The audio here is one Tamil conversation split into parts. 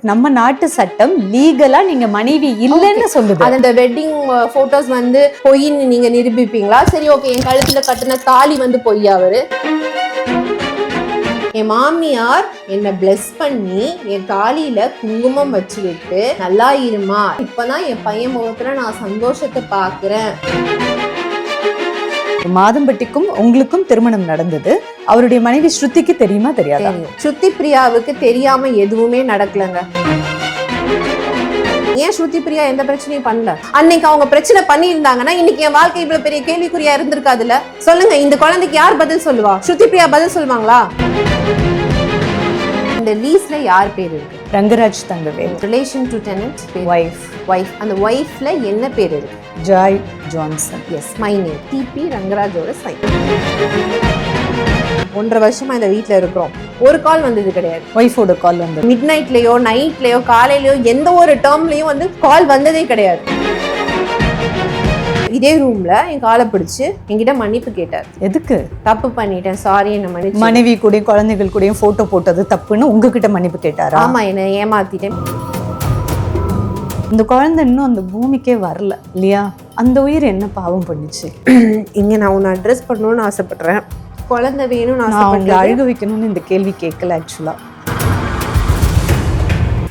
நம்ம நாட்டு சட்டம் லீகலா நீங்க மனைவி இல்லைன்னு சொல்லுது. அந்த வெட்டிங் போட்டோஸ் வந்து பொய்ன்னு நீங்க நிரூபிப்பீங்களா? சரி, ஓகே, என் கழுத்துல கட்டின தாலி வந்து பொய்யா? அவரு என் மாமியார் என்னை பிளஸ் பண்ணி என் தாலியில குங்குமம் வச்சு விட்டு நல்லா இருமா, இப்பதான் என் பையன் முகத்துல நான் சந்தோஷத்தை பாக்குறேன். மாதம்பட்டிக்கும் உங்களுக்கும் திருமணம் நடந்தது. அவருடைய மனைவி ஸ்ருதிக்கு தெரியுமா தெரியாதா? ஸ்ருதி பிரியாவுக்கு தெரியாம எதுவுமே நடக்கலங்க. ஏன் ஸ்ருதி பிரியா எந்த பிரச்சனையும் பண்ணல? அன்னைக்கு அவங்க பிரச்சனை பண்ணி இருந்தாங்கன்னா இன்னைக்கு என் வாழ்க்கை இவ்வளவு பெரிய கேள்விக்குறியா இருந்திருக்காதுல்ல? சொல்லுங்க, இந்த குழந்தைக்கு யார் பதில் சொல்லுவா? ஸ்ருதி பிரியா பதில் சொல்லுவாங்களா? இந்த லீஸ்ல யார் பேர் இருக்கு? Rangaraj Thangavel. Relation to tenant wife. அந்த வைஃப்ல என்ன பேர் இருக்கு? Joy Johnson. Yes, my name. TP ரங்கராஜோட சைன். 1.5 வருஷமா இந்த வீட்டுல இருக்கிறோம். ஒரு கால் வந்தது கிடையாது. ஒய்ஃபோட கால் வந்தது. மிட் நைட்லயோ நைட்லயோ காலையிலயோ எந்த ஒரு டேர்ம்லயும் வந்து கால் வந்ததே கிடையாது. இதே ரூம்ல என் காலை பிடிச்சு என்கிட்ட மன்னிப்பு கேட்டார். எதுக்கு? தப்பு பண்ணிட்டேன், சாரி, என்ன மன்னிச்சு. மனைவி கூட குழந்தைகள் கூட போட்டோ போட்டது தப்புன்னு உங்ககிட்ட மன்னிப்பு கேட்டாரா? ஆமா, என்ன ஏமாத்திட்டேன். இந்த குழந்தை இன்னும் அந்த பூமிக்கே வரல இல்லையா? அந்த உயிர் என்ன பாவம் பண்ணுச்சு? இங்க நான் உன்னை அட்ரஸ் பண்ணணும்னு ஆசைப்படுறேன். குழந்தை வேணும்னு ஆசைப்பட்டு அழுக வைக்கணும்னு இந்த கேள்வி கேட்கல. ஆக்சுவலா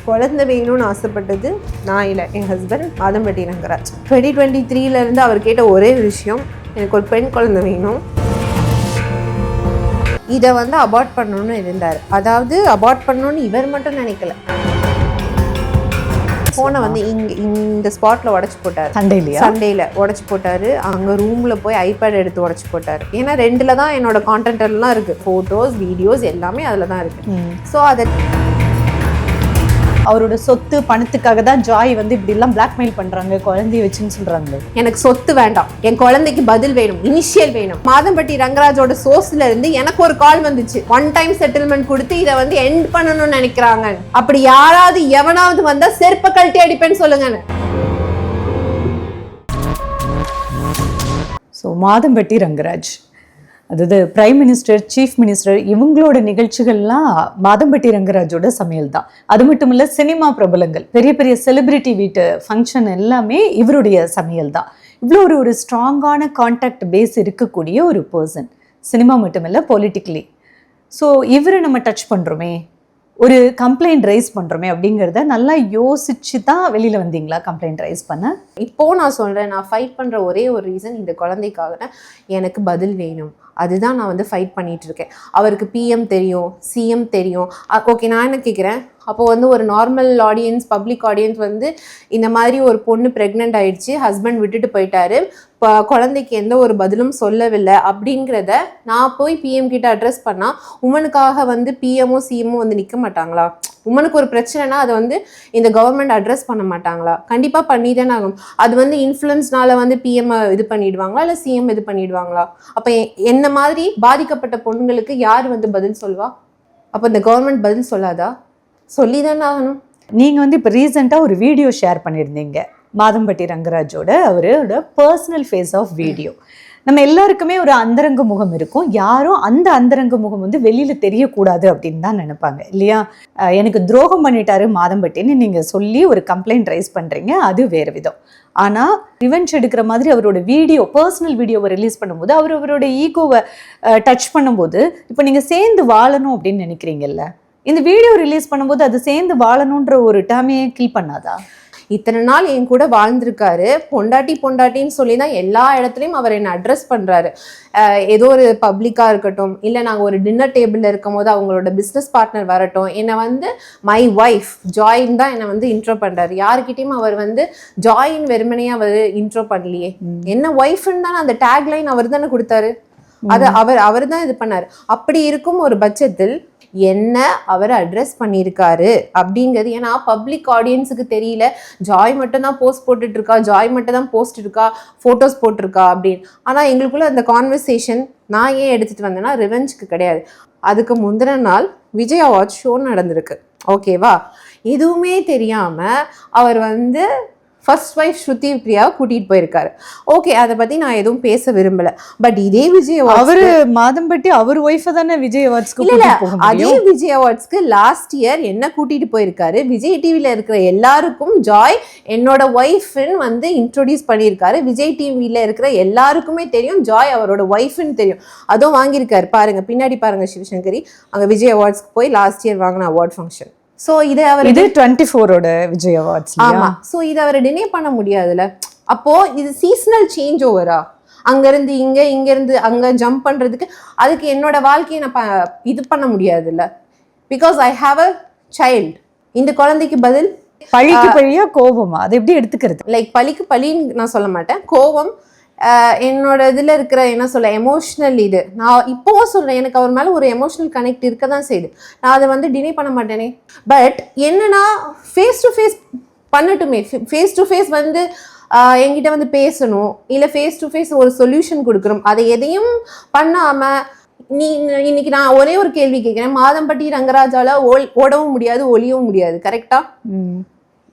குழந்தை வேணும்னு ஆசைப்பட்டது நான் இல்லை, என் ஹஸ்பண்ட் மாதம்பட்டி ரங்கராஜ். 2023 இருந்து அவர் கேட்ட ஒரே விஷயம், எனக்கு ஒரு பெண் குழந்தை வேணும். இதை வந்து அபார்ட் பண்ணணும்னு இருந்தார். அதாவது அபார்ட் பண்ணணும்னு இவர் மட்டும் நினைக்கல. போனை வந்து இந்த ஸ்பாட்ல உடச்சு போட்டாரு. சண்டேல உடச்சு போட்டாரு. அங்க ரூம்ல போய் ஐபேட் எடுத்து உடச்சு போட்டாரு. ஏன்னா 2ல தான் என்னோட கான்டென்ட் எல்லாம் இருக்கு. போட்டோஸ், வீடியோஸ் எல்லாமே அதுல தான் இருக்கு. ஸோ அதை அவரோட சொத்து பணத்துக்காக தான் ஜாய் வந்து இப்படி எல்லாம் பிளாக்மெயில் பண்றாங்க குழந்தைய வச்சுன்னு சொல்றாங்க. எனக்கு சொத்து வேண்டாம், என் குழந்தைக்கு பதில் வேணும், இனிஷியல் வேணும். மாதம்பட்டி ரங்கராஜோட சோர்ஸ்ல இருந்து எனக்கு ஒரு கால் வந்துச்சு. 1 டைம் செட்டில்மெண்ட் கொடுத்து இதை வந்து எண்ட் பண்ணணும்னு நினைக்கிறாங்க. அப்படி யாராவது எவனாவது வந்தா செருப்ப கழட்டி அடிப்பேன்னு சொல்லுங்க. ஸோ மாதம்பட்டி ரங்கராஜ், அதாவது பிரைம் மினிஸ்டர், சீஃப் மினிஸ்டர், இவங்களோட நிகழ்ச்சிகள்லாம் மாதம்பட்டி ரங்கராஜோட சமையல் தான். அது மட்டும் இல்லை, சினிமா பிரபலங்கள், பெரிய பெரிய செலிபிரிட்டி வீட்டு ஃபங்க்ஷன் எல்லாமே இவருடைய சமையல் தான். இவ்வளோ ஒரு ஸ்ட்ராங்கான கான்டாக்ட் பேஸ் இருக்கக்கூடிய ஒரு பர்சன். சினிமா மட்டும் இல்லை, பொலிட்டிக்கலி. ஸோ இவரை நம்ம டச் பண்ணுறோமே, ஒரு கம்ப்ளைண்ட் ரைஸ் பண்ணுறோமே அப்படிங்கிறத நல்லா யோசிச்சு தான் வெளியில் வந்தீங்களா கம்ப்ளைண்ட் ரைஸ் பண்ண? இப்போது நான் சொல்கிறேன், நான் ஃபைட் பண்ணுற ஒரே ஒரு ரீசன் இந்த குழந்தைக்காக எனக்கு பதில் வேணும். அதுதான் நான் வந்து ஃபைட் பண்ணிட்டு இருக்கேன். அவருக்கு பிஎம் தெரியும், சிஎம் தெரியும். ஓகே, நான் என்ன கேட்குறேன், அப்போ வந்து ஒரு நார்மல் ஆடியன்ஸ், பப்ளிக் ஆடியன்ஸ் வந்து இந்த மாதிரி ஒரு பொண்ணு ப்ரெக்னென்ட் ஆயிடுச்சு, ஹஸ்பண்ட் விட்டுட்டு போயிட்டாரு, இப்போ குழந்தைக்கு எந்த ஒரு பதிலும் சொல்லவில்லை அப்படிங்கிறத நான் போய் பிஎம் கிட்ட அட்ரஸ் பண்ணால் உமனுக்காக வந்து பிஎம்ஓ சிஎம்ஓ வந்து நிற்க மாட்டாங்களா? உமனுக்கு ஒரு பிரச்சனைனா அதை வந்து இந்த கவர்மெண்ட் அட்ரஸ் பண்ண மாட்டாங்களா? கண்டிப்பாக பண்ணி தானே ஆகும். அது வந்து இன்ஃப்ளூயன்ஸ்னால வந்து பிஎம் இது பண்ணிடுவாங்களா, இல்லை சிஎம் இது பண்ணிடுவாங்களா? அப்போ என்ன மாதிரி பாதிக்கப்பட்ட பொண்ணுங்களுக்கு யார் வந்து பதில் சொல்வா? அப்போ இந்த கவர்மெண்ட் பதில் சொல்லாதா? சொல்லி தானே ஆகணும். நீங்கள் வந்து இப்போ ரீசெண்டாக ஒரு வீடியோ ஷேர் பண்ணியிருந்தீங்க மாதம்பட்டி ரங்கராஜோட, அவரோட பர்சனல் ஃபேஸ் ஆஃப் வீடியோ. நம்ம எல்லாருக்குமே ஒரு அந்தரங்க முகம் இருக்கும். யாரும் அந்த அந்தரங்க முகம் வந்து வெளியில் தெரியக்கூடாது அப்படின்னு தான் நினைப்பாங்க இல்லையா? எனக்கு துரோகம் பண்ணிட்டாரு மாதம்பட்டின்னு நீங்கள் சொல்லி ஒரு கம்ப்ளைண்ட் ரைஸ் பண்ணுறீங்க, அது வேறு விதம். ஆனால் ரிவெஞ்ச் எடுக்கிற மாதிரி அவரோட வீடியோ, பர்சனல் வீடியோவை ரிலீஸ் பண்ணும்போது அவரோட ஈகோவை டச் பண்ணும்போது, இப்போ நீங்கள் சேர்ந்து வாழணும் அப்படின்னு நினைக்கிறீங்கல்ல, இந்த வீடியோ ரிலீஸ் பண்ணும்போது அது சேர்ந்து வாழணுன்ற ஒரு டேமையே கில் பண்ணாதா? இத்தனை நாள் என் கூட வாழ்ந்திருக்காரு, பொண்டாட்டின்னு சொல்லி தான் எல்லா இடத்துலையும் அவர் என்னை அட்ரஸ் பண்ணுறாரு. ஏதோ ஒரு பப்ளிக்காக இருக்கட்டும், இல்லை நாங்கள் ஒரு டின்னர் டேபிளில் இருக்கும் போது அவங்களோட பிஸ்னஸ் பார்ட்னர் வரட்டும், என்னை வந்து மை ஒய்ஃப் ஜாயின் தான் என்னை வந்து இன்ட்ரோ பண்ணுறாரு. யாருக்கிட்டையும் அவர் வந்து ஜாயின் வெறுமனையாக அவர் இன்ட்ரோ பண்ணலையே. என்ன ஒய்ஃப்னு தானே அந்த டேக்லைன் அவர் தானே கொடுத்தாரு. அது அவர் தான் இது பண்ணார். அப்படி இருக்கும் ஒரு பட்சத்தில் என்ன அவர் அட்ரஸ் பண்ணியிருக்காரு அப்படிங்கிறது, ஏன்னா பப்ளிக் ஆடியன்ஸுக்கு தெரியல. ஜாய் மட்டும் தான் போஸ்ட் போட்டுட்டு இருக்கா, ஜாய் மட்டும் தான் போஸ்ட் இருக்கா, ஃபோட்டோஸ் போட்டிருக்கா அப்படின்னு. ஆனால் எங்களுக்குள்ள அந்த கான்வர்சேஷன் நான் ஏன் எடுத்துகிட்டு வந்தேன்னா ரிவெஞ்சுக்கு கிடையாது. அதுக்கு முந்தின நாள் விஜய் அவார்ட் ஷோ நடந்திருக்கு, ஓகேவா? எதுவுமே தெரியாமல் அவர் வந்து ஃபர்ஸ்ட் ஒய்ஃப் ஸ்ருதி பிரியாவை கூட்டிட்டு போயிருக்காரு. ஓகே, அதை பத்தி நான் எதுவும் பேச விரும்பல. பட் இதே விஜய் அவரு மாதம்பட்டி அவர் ஒய்ஃப் தானே விஜய் அவார்ட்ஸ்க்கு இல்ல கூட்டிட்டு போக அதே முடியும். விஜய் அவார்ட்ஸ்க்கு லாஸ்ட் இயர் என்ன கூட்டிட்டு போயிருக்காரு, விஜய் டிவில இருக்கிற எல்லாருக்கும் ஜாய் என்னோட ஒய்ஃப்னு வந்து இன்ட்ரோடியூஸ் பண்ணியிருக்காரு. விஜய் டிவில இருக்கிற எல்லாருக்குமே தெரியும் ஜாய் அவரோட ஒய்ஃப்னு தெரியும். அதுவும் வாங்கியிருக்காரு. பாருங்க பின்னாடி பாருங்க சிவசங்கரி, அங்க விஜய் அவார்ட்ஸ்க்கு போய் லாஸ்ட் இயர் வாங்கின அவார்ட் ஃபங்க்ஷன். ஸோ இதை அவர் இது 24ஓட விஜய் அவார்ட்ஸ். ஆமா. ஸோ இதை அவர் டினே பண்ண முடியாதுல்ல. அப்போ இது சீசனல் சேஞ்ச் ஓவரா, அங்கிருந்து இங்கிருந்து அங்க ஜம்ப் பண்றதுக்கு அதுக்கு என்னோட வாழ்க்கையை நான் இது பண்ண முடியாதுல்ல. Because I have a child. இந்த குழந்தைக்கு பதில் பழிக்கு பழியா கோபமா, அதை எப்படி எடுத்துக்கிறது? லைக் பழிக்கு பழின்னு நான் சொல்ல மாட்டேன். கோபம் என்னோட இதில் இருக்கிற என்ன சொல்ல எமோஷ்னல் இது நான் இப்போவும் சொல்கிறேன். எனக்கு அவர் மேலே ஒரு எமோஷ்னல் கனெக்ட் இருக்க தான் செய்யுது. நான் அதை வந்து டினை பண்ண மாட்டேனே. பட் என்னன்னா ஃபேஸ் டு ஃபேஸ் பண்ணட்டுமே. ஃபேஸ் டு ஃபேஸ் வந்து என்கிட்ட வந்து பேசணும், இல்லை ஃபேஸ் டு ஃபேஸ் ஒரு சொல்யூஷன் கொடுக்குறோம். அதை எதையும் பண்ணாமல் இன்னைக்கு நான் ஒரே ஒரு கேள்வி கேட்குறேன். மாதம்பட்டி ரங்கராஜால ஓடவும் முடியாது, ஒளியவும் முடியாது. கரெக்டா?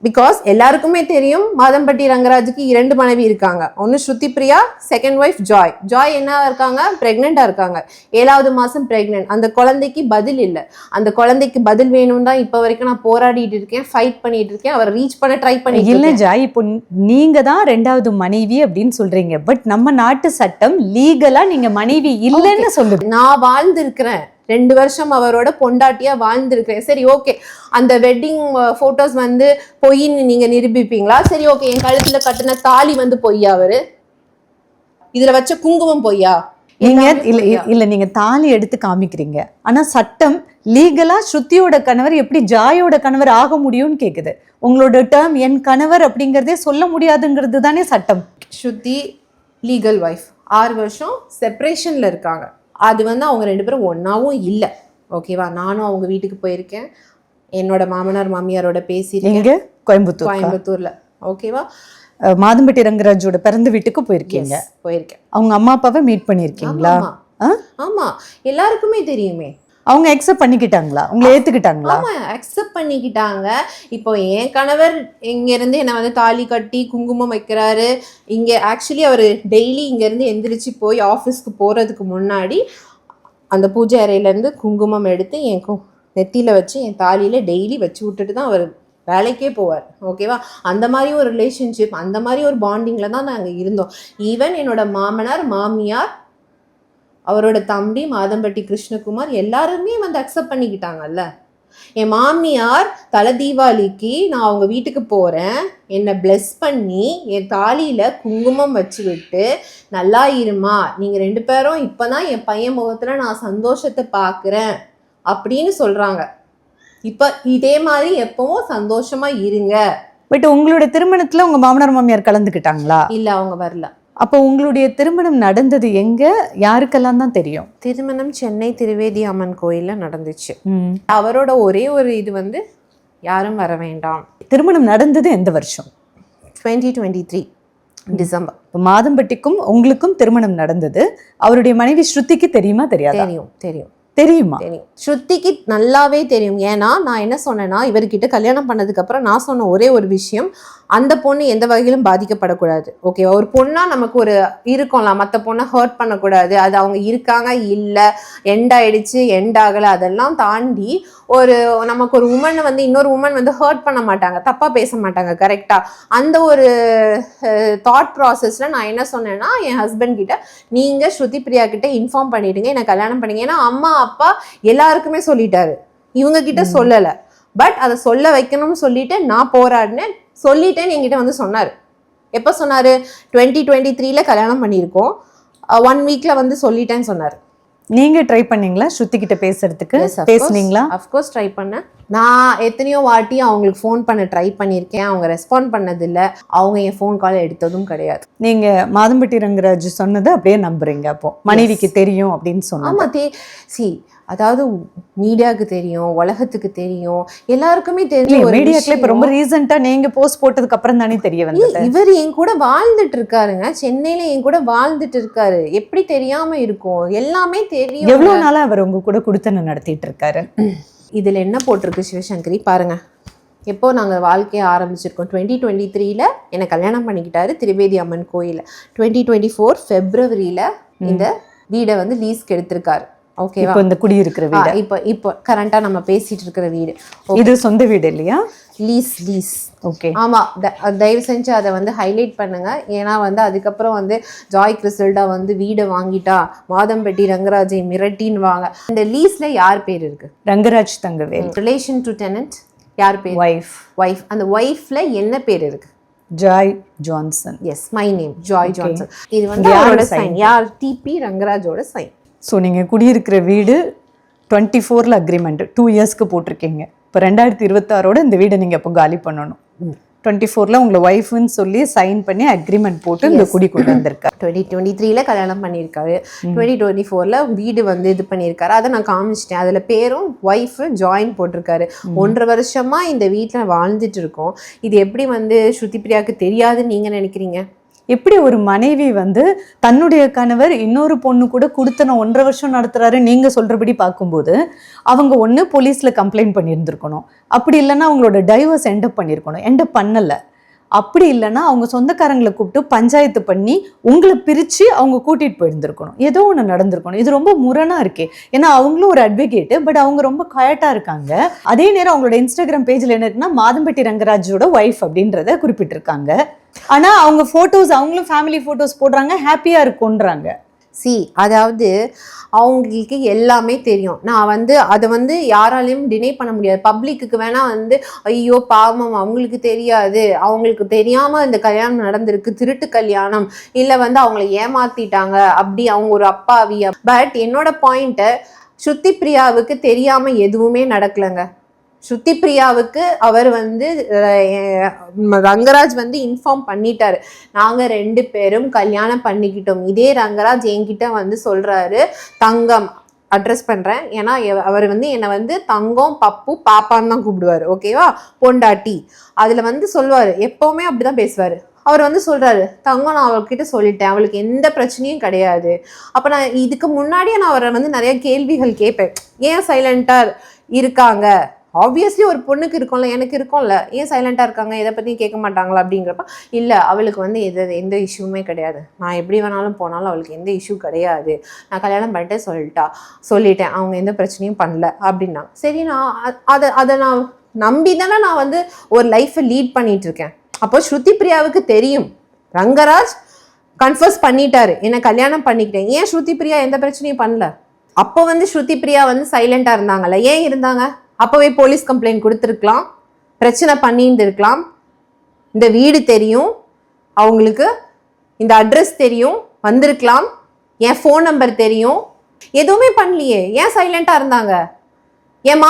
பிகாஸ் எல்லாருக்குமே தெரியும் மாதம்பட்டி ரங்கராஜுக்கு 2 மனைவி இருக்காங்க. ஒன்று Shruti Priya, second wife Joy. Joy என்ன இருக்காங்க, பிரெக்னெண்டா இருக்காங்க. 7வது மாசம் பிரெக்னென்ட். அந்த குழந்தைக்கு பதில் இல்லை. அந்த குழந்தைக்கு பதில் வேணும் தான் இப்போ வரைக்கும் நான் போராடிட்டு இருக்கேன், ஃபைட் பண்ணிட்டு இருக்கேன், அவரை ரீச் பண்ண ட்ரை பண்ணி. இல்ல ஜாய், இப்போ நீங்க தான் 2வது மனைவி அப்படின்னு சொல்றீங்க. பட் நம்ம நாட்டு சட்டம் லீகலா நீங்க மனைவி இல்லைன்னு சொல்லுது. நான் வாழ்ந்திருக்கிறேன் 2 வருஷம் அவரோட பொண்டாட்டியா வாழ்ந்திருக்கிறேன். சரி ஓகே, அந்த வெட்டிங் போட்டோஸ் வந்து பொய்ன்னு நீங்க நிரூபிப்பீங்களா? சரி ஓகே, என் கழுத்துல கட்டின தாலி வந்து பொய்யா, அவரு இதுல வச்ச குங்குமம் பொய்யா? நீங்க இல்ல நீங்க தாலி எடுத்து காமிக்கிறீங்க. ஆனா சட்டம் லீகலா ஸ்ருதியோட கணவர் எப்படி ஜாயோட கணவர் ஆக முடியும்னு கேக்குது. உங்களோட டேர்ம் என் கணவர் அப்படிங்கறதே சொல்ல முடியாதுங்கிறது தானே சட்டம். ஸ்ருதி லீகல் ஒய்ஃப் 6 வருஷம் செப்பரேஷன்ல இருக்காங்க. அது வந்து அவங்க 2 பேரும் ஒன்னாவும் இல்லை. ஓகேவா? நானும் அவங்க வீட்டுக்கு போயிருக்கேன், என்னோட மாமனார் மாமியாரோட பேசியிருக்கேன். கோயம்புத்தூர்ல. ஓகேவா? மாதம்பட்டி ரங்கராஜோட பிறந்த வீட்டுக்கு போயிருக்கீங்க? போயிருக்கேன். அவங்க அம்மா அப்பாவை மீட் பண்ணிருக்கீங்களா? ஆமா, எல்லாருக்குமே தெரியுமே. அவங்க அக்செப்ட் பண்ணிக்கிட்டாங்களா? உங்களை ஏத்துக்கிட்டாங்களா? ஆமா, அக்செப்ட் பண்ணிக்கிட்டாங்க. இப்போ என் கணவர் இருந்து என்னை வந்து தாலி கட்டி குங்குமம் வைக்கிறாரு. இங்க ஆக்சுவலி அவர் டெய்லி இருந்து எந்திரிச்சு போய் ஆஃபீஸ்க்கு போறதுக்கு முன்னாடி அந்த பூஜை அறையிலேருந்து குங்குமம் எடுத்து என் நெத்தியில வச்சு என் தாலியில டெய்லி வச்சு விட்டுட்டு தான் அவர் வேலைக்கே போவார். ஓகேவா? அந்த மாதிரி ஒரு ரிலேஷன்ஷிப், அந்த மாதிரி ஒரு பாண்டிங்ல தான் நாங்கள் இருந்தோம். ஈவன் என்னோட மாமனார் மாமியார் அவரோட தம்பி மாதம்பட்டி கிருஷ்ணகுமார் எல்லாருமே வந்து அக்செப்ட் பண்ணிக்கிட்டாங்கல்ல. என் மாமியார் தலை தீபாவளிக்கு நான் அவங்க வீட்டுக்கு போகிறேன், என்னை பிளெஸ் பண்ணி என் தாலியில் குங்குமம் வச்சு விட்டு, நல்லா இருமா, நீங்கள் 2 பேரும் இப்போ தான் என் பையன் முகத்தில் நான் சந்தோஷத்தை பார்க்குறேன் அப்படின்னு சொல்கிறாங்க. இப்போ இதே மாதிரி எப்பவும் சந்தோஷமாக இருங்க. பட் உங்களோட திருமணத்தில் உங்கள் மாமனார் மாமியார் கலந்துக்கிட்டாங்களா? இல்லை, அவங்க வரல. அப்போ உங்களுடைய திருமணம் நடந்தது எங்க, யாருக்கெல்லாம் தான் தெரியும்? திருமணம் சென்னை திருவேதி அம்மன் கோயில்ல நடந்துச்சு. அவரோட ஒரே ஒரு இது வந்து யாரும் வர வேண்டாம். திருமணம் நடந்தது எந்த வருஷம்? 2023 டிசம்பர். மாதம்பட்டிக்கும் உங்களுக்கும் திருமணம் நடந்தது. அவருடைய மனைவி ஸ்ருதிக்கு தெரியுமா தெரியாதா? தெரியும். தெரியுமா? தெரியும். ஸ்ருதிக்கு நல்லாவே தெரியும். ஏன்னா நான் என்ன சொன்னேன்னா, இவர்கிட்ட கல்யாணம் பண்ணதுக்கு அப்புறம் நான் சொன்ன ஒரே ஒரு விஷயம், அந்த பொண்ணு எந்த வகையிலும் பாதிக்கப்படக்கூடாது. ஓகேவா? ஒரு பொண்ணா நமக்கு ஒரு இருக்கும்ல, மற்ற பொண்ணை ஹர்ட் பண்ணக்கூடாது. அது அவங்க இருக்காங்க இல்லை, எண்ட் ஆயிடுச்சு எண்ட் ஆகலை, அதெல்லாம் தாண்டி ஒரு நமக்கு ஒரு உமனை வந்து இன்னொரு உமன் வந்து ஹர்ட் பண்ண மாட்டாங்க, தப்பாக பேச மாட்டாங்க. கரெக்டாக அந்த ஒரு தாட் ப்ராசஸில் நான் என்ன சொன்னேன்னா, என் ஹஸ்பண்ட் கிட்ட நீங்கள் ஸ்ருதி பிரியா கிட்ட இன்ஃபார்ம் பண்ணிடுங்க, என்னை கல்யாணம் பண்ணிங்க. ஏன்னா அம்மா அப்பா எல்லாருக்குமே சொல்லிட்டாரு, இவங்க கிட்ட சொல்லலை. பட் அதை சொல்ல வைக்கணும்னு சொல்லிட்டு நான் போராடினேன். சொல்லிட்டேன்னு என்கிட்ட வந்து சொன்னார். எப்போ சொன்னார்? 2023 கல்யாணம் பண்ணியிருக்கோம், 1 வீக்ல வந்து சொல்லிட்டேன்னு சொன்னார். நீங்க ட்ரை பண்ணீங்களா ஸ்ருதி கிட்ட பேசுறதுக்கு? பேசுனீங்களா? அஃப்கோர்ஸ் ட்ரை பண்ணேன். நான் எத்தனையோ வாட்டி அவங்களுக்கு ஃபோன் பண்ண ட்ரை பண்ணியிருக்கேன், அவங்க ரெஸ்பாண்ட் பண்ணதில்லை, அவங்க என் ஃபோன் கால் எடுத்ததும் கிடையாது. நீங்க மாதம்பட்டி ரங்கராஜ் சொன்னதை அப்படியே நம்புறீங்க? அப்போ மனைவிக்கு தெரியும் அப்படின்னு சொன்னாங்க. ஆமா, அதாவது மீடியாவுக்கு தெரியும், உலகத்துக்கு தெரியும், எல்லாருக்குமே தெரியும். மீடியாக்குள்ள இப்ப ரொம்ப ரீசெண்டா நீங்க போஸ்ட் போட்டதுக்கு அப்புறம் தானே தெரிய வந்தது. இவர் என் கூட வாழ்ந்துட்டு இருக்காருங்க, சென்னையில என் கூட வாழ்ந்துட்டு இருக்காரு. எப்படி தெரியாம இருக்கும்? எல்லாமே தெரியும். எவ்வளவு நாளா அவர் உங்க கூட குடுத்தன நடத்திட்டு இருக்காரு? இதுல என்ன போட்டிருக்கு சிவசங்கரி பாருங்க. எப்போ நாங்கள் வாழ்க்கையை ஆரம்பிச்சிருக்கோம் 2023 என்னை கல்யாணம் பண்ணிக்கிட்டாரு திரிவேதி அம்மன் கோயிலில். 2024 ஃபெப்ரவரியில் இந்த வீடை வந்து லீஸ்க்கு எடுத்திருக்காரு. ஓகேவா? இந்த குடியிருக்கிற வீடு இப்போ கரண்டா நம்ம பேசிட்டு இருக்கிற வீடு இது சொந்த வீடு இல்லையா? லீஸ். ஓகே. ஆமா, தயவு செஞ்சு அதை வந்து ஹைலைட் பண்ணுங்க. ஏன்னா வந்து அதுக்கப்புறம் வந்து ஜாய் கிறிசல்டா வந்து வீடை வாங்கிட்டா மாதம்பட்டி ரங்கராஜை மிரட்டின்னு வாங்க. இந்த லீஸ்ல யார் பேர் இருக்கு? Rangaraj Thangavel. Relation to tenant யார் பேர்? வைஃப். அந்த வைஃப்ல என்ன பேர் இருக்கு? Joy Johnson. Yes, my name Joy Johnson. இது வந்து அவரோட சைன். யார்? டிபி ரங்கராஜோட சைன். ஸோ நீங்கள் குடியிருக்கிற வீடு 24 அக்ரிமெண்ட் 2 இயர்ஸ்க்கு போட்டிருக்கீங்க. இப்போ 2026 இந்த வீடை நீங்கள் இப்போ காலி பண்ணணும். 24 உங்களை ஒய்ஃப்னு சொல்லி சைன் பண்ணி அக்ரிமெண்ட் போட்டு இந்த குடி கொண்டு வந்திருக்காரு. 2023 கல்யாணம் பண்ணியிருக்காரு. 2024 வீடு வந்து இது பண்ணியிருக்காரு. அதை நான் காமிச்சிட்டேன். அதில் பேரும் ஒய்ஃபு ஜாயின் போட்டிருக்காரு. 1.5 வருஷமா இந்த வீட்டில் வாழ்ந்துட்டு இருக்கோம். இது எப்படி வந்து ஸ்ருதி பிரியாவுக்கு தெரியாதுன்னு நீங்கள் நினைக்கிறீங்க? எப்படி ஒரு மனைவி வந்து தன்னுடைய கணவர் இன்னொரு பொண்ணு கூட கொடுத்தன 1.5 வருஷம் நடத்துறாரு நீங்க சொல்றபடி பார்க்கும்போது அவங்க ஒன்று போலீஸ்ல கம்ப்ளைண்ட் பண்ணியிருந்திருக்கணும். அப்படி இல்லைன்னா அவங்களோட டைவர்ஸ் எண்டப் பண்ணியிருக்கணும். எண்டப் பண்ணலை. அப்படி இல்லைன்னா அவங்க சொந்தக்காரங்களை கூப்பிட்டு பஞ்சாயத்து பண்ணி உங்களை பிரித்து அவங்க கூட்டிகிட்டு போயிருந்துருக்கணும். ஏதோ ஒன்று நடந்திருக்கணும். இது ரொம்ப முரணாக இருக்கே. ஏன்னா அவங்களும் ஒரு அட்வொகேட்டு, பட் அவங்க ரொம்ப குயட்டாக இருக்காங்க. அதே நேரம் அவங்களோட இன்ஸ்டாகிராம் பேஜில் என்ன இருக்குன்னா மாதம்பட்டி ரங்கராஜோட ஒய்ஃப் அப்படின்றத குறிப்பிட்டிருக்காங்க. ஆனால் அவங்க ஃபோட்டோஸ் அவங்களும் ஃபேமிலி ஃபோட்டோஸ் போடுறாங்க, ஹாப்பியாக இருக்குன்றாங்க. அதாவது அவங்களுக்கு எல்லாமே தெரியும். நான் வந்து அதை வந்து யாராலையும் டினை பண்ண முடியாது. பப்ளிக்கு வேணா வந்து ஐயோ பாவம் அவங்களுக்கு தெரியாது, அவங்களுக்கு தெரியாம இந்த கல்யாணம் நடந்திருக்கு, திருட்டு கல்யாணம், இல்லை வந்து அவங்கள ஏமாத்திட்டாங்க, அப்படி அவங்க ஒரு அப்பாவி. பட் என்னோட பாயிண்ட்டை ஸ்ருதி பிரியாவுக்கு தெரியாம எதுவுமே நடக்கலைங்க. ஸ்ருதி பிரியாவுக்கு அவர் வந்து ரங்கராஜ் வந்து இன்ஃபார்ம் பண்ணிட்டாரு, நாங்கள் 2 பேரும் கல்யாணம் பண்ணிக்கிட்டோம். இதே ரங்கராஜ் என்கிட்ட வந்து சொல்கிறாரு, தங்கம் அட்ரஸ் பண்ணுறேன், ஏன்னா அவர் வந்து என்னை வந்து தங்கம் பப்பு பாப்பான்னு தான் கூப்பிடுவார். ஓகேவா? பொண்டாட்டி அதில் வந்து சொல்லுவார், எப்போவுமே அப்படி தான் பேசுவார். அவர் வந்து சொல்கிறாரு, தங்கம் நான் அவர்கிட்ட சொல்லிட்டேன், அவளுக்கு எந்த பிரச்சனையும் கிடையாது. அப்போ நான் இதுக்கு முன்னாடியே நான் அவரை வந்து நிறைய கேள்விகள் கேட்பேன். ஏன் சைலண்ட்டாக இருக்காங்க? ஆப்வியஸ்லி ஒரு பொண்ணுக்கு இருக்கும்ல, எனக்கு இருக்கும்ல, ஏன் சைலண்டாக இருக்காங்க, எதை பற்றியும் கேட்க மாட்டாங்களா அப்படிங்கிறப்ப, இல்லை அவளுக்கு வந்து எந்த இஷ்யூமே கிடையாது, நான் எப்படி வேணாலும் போனாலும் அவளுக்கு எந்த இஷ்யூ கிடையாது, நான் கல்யாணம் பண்ணிட்டு சொல்லிட்டேன், அவங்க எந்த பிரச்சனையும் பண்ணல அப்படின்னா. சரி, நான் அதை நான் நம்பி தானே நான் வந்து ஒரு லைஃப்பை லீட் பண்ணிட்டு இருக்கேன். அப்போ ஸ்ருதி பிரியாவுக்கு தெரியும், ரங்கராஜ் கன்ஃபர்ஸ் பண்ணிட்டாரு, என்னை கல்யாணம் பண்ணிக்கிட்டேன், ஏன் ஸ்ருதி பிரியா எந்த பிரச்சனையும் பண்ணல? அப்போ வந்து ஸ்ருதி பிரியா வந்து சைலண்டாக இருந்தாங்கல்ல, ஏன் இருந்தாங்க? அப்போவே போலீஸ் கம்ப்ளைண்ட் கொடுத்துருக்கலாம், பிரச்சனை பண்ணியிருந்துருக்கலாம். இந்த வீடு தெரியும் அவங்களுக்கு, இந்த அட்ரஸ் தெரியும், வந்திருக்கலாம், என் ஃபோன் நம்பர் தெரியும், எதுவுமே பண்ணலையே, ஏன் சைலண்டாக இருந்தாங்க? என்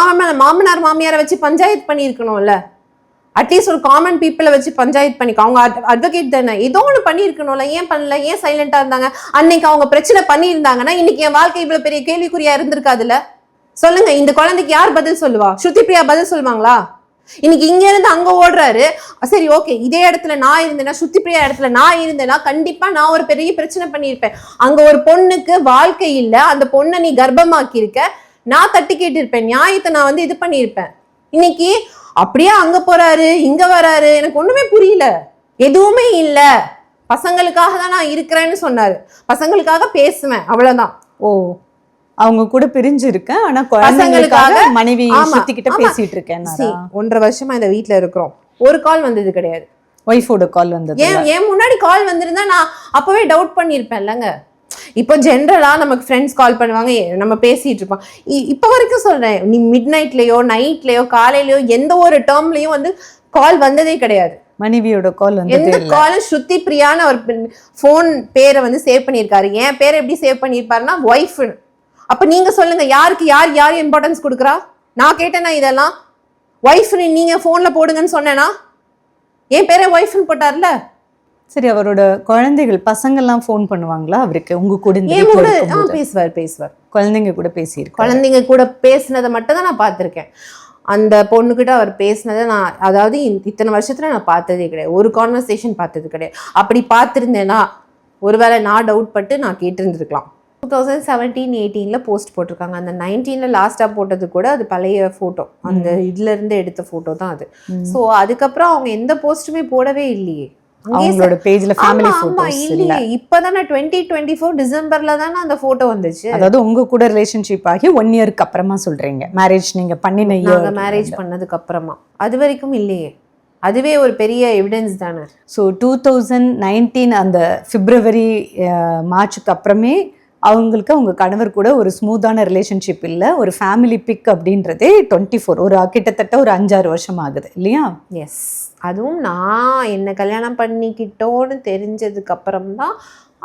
மாமனார் மாமியாரை வச்சு பஞ்சாயத்து பண்ணியிருக்கணும்ல, அட்லீஸ்ட் ஒரு காமன் பீப்புளை வச்சு பஞ்சாயத்து பண்ணிக்கோ, அவங்க அட்வொகேட் தானே, ஏதோ ஒன்று பண்ணியிருக்கணும்ல, ஏன் பண்ணல? ஏன் சைலண்டாக இருந்தாங்க? அன்னைக்கு அவங்க பிரச்சனை பண்ணியிருந்தாங்கன்னா இன்னைக்கு என் வாழ்க்கை இவ்வளோ பெரிய கேள்விக்குறியா இருந்திருக்காதுல்ல? சொல்லுங்க, இந்த குழந்தைக்கு யார் பதில் சொல்லுவா? ஸ்ருதி பிரியா பதில் சொல்லுவாங்களா? இன்னைக்கு இங்க இருந்து அங்க ஓடுறாரு. சரி, ஓகே, இதே இடத்துல நான் இருந்தேன்னா, ஸ்ருதி பிரியா இடத்துல நான் இருந்தேன்னா கண்டிப்பா நான் ஒரு பெரிய பிரச்சனை பண்ணியிருப்பேன். அங்க ஒரு பொண்ணுக்கு வாழ்க்கை இல்ல, அந்த பொண்ணை நீ கர்ப்பமாக்கி இருக்க, நான் தட்டி கேட்டிருப்பேன், நியாயத்தை நான் வந்து இது பண்ணியிருப்பேன். இன்னைக்கு அப்படியே அங்க போறாரு, இங்க வராரு, எனக்கு ஒண்ணுமே புரியல. எதுவுமே இல்ல, பசங்களுக்காக தான் நான் இருக்கிறேன்னு சொன்னாரு, பசங்களுக்காக பேசுவேன், அவ்வளவுதான். ஓ, அவங்க கூட பிரிஞ்சு இருக்கேன், ஆனா குழந்தைகளுக்காக மனைவி கிட்ட பேசிட்டு இருக்கேன். 1.5 வருஷமா இந்த வீட்டுல இருக்கிறோம், ஒரு கால் வந்தது கிடையாது. ஒய்ஃபோட கால் வந்தது. ஏன் முன்னாடி கால் வந்திருந்தா நான் அப்பவே டவுட் பண்ணிருப்பேன் இல்லைங்க. இப்போ ஜென்ரலா நமக்கு ஃப்ரெண்ட்ஸ் கால் பண்ணுவாங்க, நம்ம பேசிட்டு இருப்போம். இப்போ வரைக்கும் சொல்றேன், நீ மிட் நைட்லயோ நைட்லயோ காலையிலயோ எந்த ஒரு டேர்ம்லயும் வந்து கால் வந்ததே கிடையாது. மனைவியோட கால் வந்து எந்த காலும் ஸ்ருதி பிரியான்னு ஒரு போன் பேரை வந்து சேவ் பண்ணியிருக்காரு. என் பேரை எப்படி சேவ் பண்ணியிருப்பாருன்னா ஒய்ஃப். அப்ப நீங்க சொல்லுங்க, யாருக்கு யார் இம்பார்ட்டன்ஸ் கொடுக்குறா? நான் கேட்டேன்னா இதெல்லாம் ஒய்ஃப் நீங்க போன்ல போடுங்கன்னு சொன்னேன்னா என் பேரை ஒய்ஃப்னு போட்டார்ல. சரி, அவரோட குழந்தைகள் பசங்கள்லாம் ஃபோன் பண்ணுவாங்களா அவருக்கு? உங்க கூட பேசுவார், குழந்தைங்க கூட பேசியிருக்கேன். குழந்தைங்க கூட பேசினதை மட்டும் தான் நான் பார்த்துருக்கேன். அந்த பொண்ணுக்கிட்ட அவர் பேசினதை நான், அதாவது இத்தனை வருஷத்துல நான் பார்த்ததே கிடையாது, ஒரு கான்வர்சேஷன் பார்த்தது கிடையாது. அப்படி பார்த்துருந்தேன்னா ஒருவேளை நான் டவுட் பட்டு நான் கேட்டிருந்துருக்கலாம். 2017-18 போஸ்ட் போட்டிருக்காங்க. அந்த 19 லாஸ்டா போட்டது கூட அது பழைய போட்டோ, அந்த இதுல இருந்து எடுத்த போட்டோ தான் அது. சோ அதுக்கப்புறம் அவங்க எந்த போஸ்ட்டுமே போடவே இல்லையே அவங்களோட பேஜ்ல ஃபேமிலி போட்டோஸ் இல்ல. இப்பதானே 2024 டிசம்பர்ல தானே அந்த போட்டோ வந்துச்சு. அதாவது உங்க கூட ரிலேஷன்ஷிப் ஆகி 1 இயருக்கு அப்புறமா சொல்றீங்க, மேரேஜ் நீங்க பண்ணின நாங்க மேரேஜ் பண்ணதுக்கு அப்புறமா. அது வரைக்கும் இல்லையே. அதுவே ஒரு பெரிய எவிடன்ஸ் தானே. ஸோ 2019 அந்த பிப்ரவரி மார்ச்சுக்கு அப்புறமே அவங்களுக்கு அவங்க கணவர் கூட ஒரு ஸ்மூத்தான ரிலேஷன்ஷிப் இல்லை. ஒரு ஃபேமிலி பிக் அப்படின்றதே 24 ஒரு கிட்டத்தட்ட ஒரு 5-6 வருஷம் ஆகுது இல்லையா? எஸ். அதுவும் நான் என்ன கல்யாணம் பண்ணிக்கிட்டோன்னு தெரிஞ்சதுக்கு அப்புறம் தான்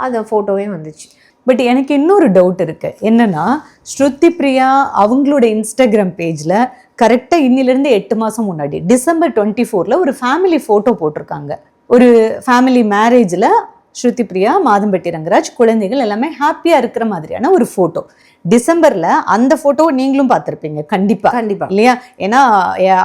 அந்த ஃபோட்டோவே வந்துச்சு. பட் எனக்கு இன்னொரு டவுட் இருக்கு. என்னன்னா, ஸ்ருதி பிரியா அவங்களோட இன்ஸ்டாகிராம் பேஜ்ல கரெக்டாக இன்னிலிருந்து 8 மாதம் முன்னாடி டிசம்பர் 24 ஒரு ஃபேமிலி ஃபோட்டோ போட்டிருக்காங்க. ஒரு ஃபேமிலி மேரேஜில் ஸ்ருதி பிரியா, மாதம்பட்டி ரங்கராஜ், குழந்தைகள் எல்லாமே ஹாப்பியாக இருக்கிற மாதிரியான ஒரு ஃபோட்டோ. டிசம்பரில் அந்த ஃபோட்டோ நீங்களும் பார்த்துருப்பீங்க கண்டிப்பாக இல்லையா? ஏன்னா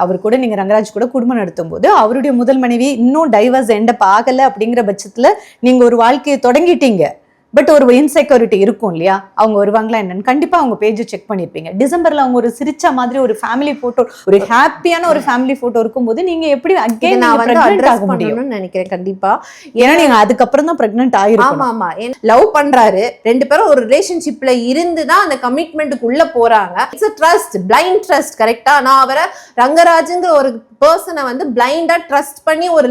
அவர் கூட நீங்கள் ரங்கராஜ் கூட குடும்பம் நடத்தும் போது அவருடைய முதல் மனைவி இன்னும் டைவர்ஸ் எண்டப் ஆகலை அப்படிங்கிற பட்சத்தில் நீங்கள் ஒரு வாழ்க்கையை தொடங்கிட்டீங்க. பட் ஒரு இன்செக்யூரிட்டி இருக்கும் இல்லையா? அவங்க வருவாங்களா என்னன்னு கண்டிப்பாக அவங்க பேஜை செக் பண்ணியிருப்பீங்க. டிசம்பரில் அவங்க ஒரு சிரிச்ச மாதிரி ஒரு ஃபேமிலி ஃபோட்டோ, ஒரு ஹாப்பியான ஒரு ஃபேமிலி ஃபோட்டோ இருக்கும்போது நீங்கள் எப்படி அகைன் நான் வந்து அட்ரஸ் பண்ணணும்னு நினைக்கிறேன் கண்டிப்பாக. ஏன்னா நீங்கள் அதுக்கப்புறம் தான் ப்ரெக்னென்ட் ஆகிருக்கும். ஆமாம் ஆமாம். லவ் பண்ணுறாரு, 2 பேரும் ஒரு ரிலேஷன்ஷிப்பில் இருந்து தான் அந்த கமிட்மெண்ட்டுக்குள்ளே போகிறாங்க. It's a trust, blind trust. கரெக்டாக நான் அவரை ரங்கராஜுங்கிற ஒரு பர்சனை வந்து பிளைண்டா ட்ரஸ்ட் பண்ணி ஒரு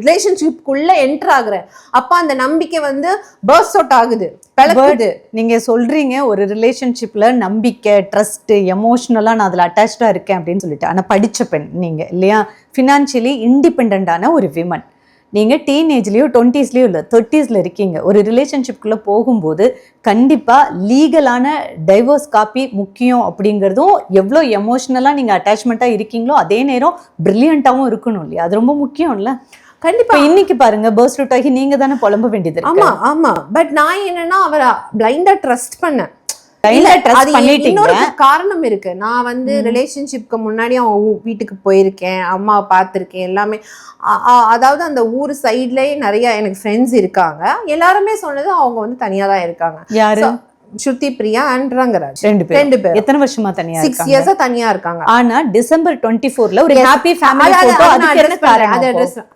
ரிலேஷன்ஷிப்குள்ள என்டர் ஆகுறேன். அப்ப அந்த நம்பிக்கை வந்து பர்ஸ்ட் அவுட் ஆகுது, பிளக்குது. நீங்க சொல்றீங்க ஒரு ரிலேஷன்ஷிப்ல நம்பிக்கை, ட்ரஸ்ட், எமோஷனலா நான் அதுல அட்டாச்சா இருக்கேன் அப்படின்னு சொல்லிட்டு. ஆனா படிச்ச பெண் நீங்க இல்லையா? ஃபினான்ஷியலி இண்டிபெண்டான ஒரு விமன். நீங்கள் டீனேஜ்லேயோ 20ஸ்லேயோ இல்லை 30ஸ்ல இருக்கீங்க. ஒரு ரிலேஷன்ஷிப்குள்ளே போகும்போது கண்டிப்பாக லீகலான டைவர்ஸ் காப்பி முக்கியம் அப்படிங்கிறதும், எவ்வளோ எமோஷ்னலாக நீங்கள் அட்டாச்மெண்ட்டாக இருக்கீங்களோ அதே நேரம் ப்ரில்லியண்ட்டாகவும் இருக்கணும் இல்லையா? அது ரொம்ப முக்கியம் இல்லை? கண்டிப்பா. இன்னைக்கு பாருங்க பர்ஸ்ட் அவுட் ஆகி நீங்க தானே புலம்ப வேண்டியது. ஆமா ஆமா. பட் நான் என்னன்னா அவரை பிளைண்டா ட்ரஸ்ட் பண்ணேன். இன்னொரு காரணம் இருக்கு. நான் வந்து ரிலேஷன்ஷிப்க்கு முன்னாடி அவங்க வீட்டுக்கு போயிருக்கேன், அம்மா பார்த்துருக்கேன் எல்லாமே. அதாவது அந்த ஊர் சைட்லயே நிறைய எனக்கு ஃப்ரெண்ட்ஸ் இருக்காங்க. எல்லாருமே சொன்னது அவங்க வந்து தனியா தான் இருக்காங்க. யாரு? ஸ்ருதி பிரியா அண்ட் ரங்கராஜ் 2 பேர். எத்தனை வருஷமா தனியா இருக்காங்க? 6 இயர்ஸா தனியா இருக்காங்க. ஆனா டிசம்பர் 24ல ஒரு ஹாப்பி ஃபேமிலி போட்டோ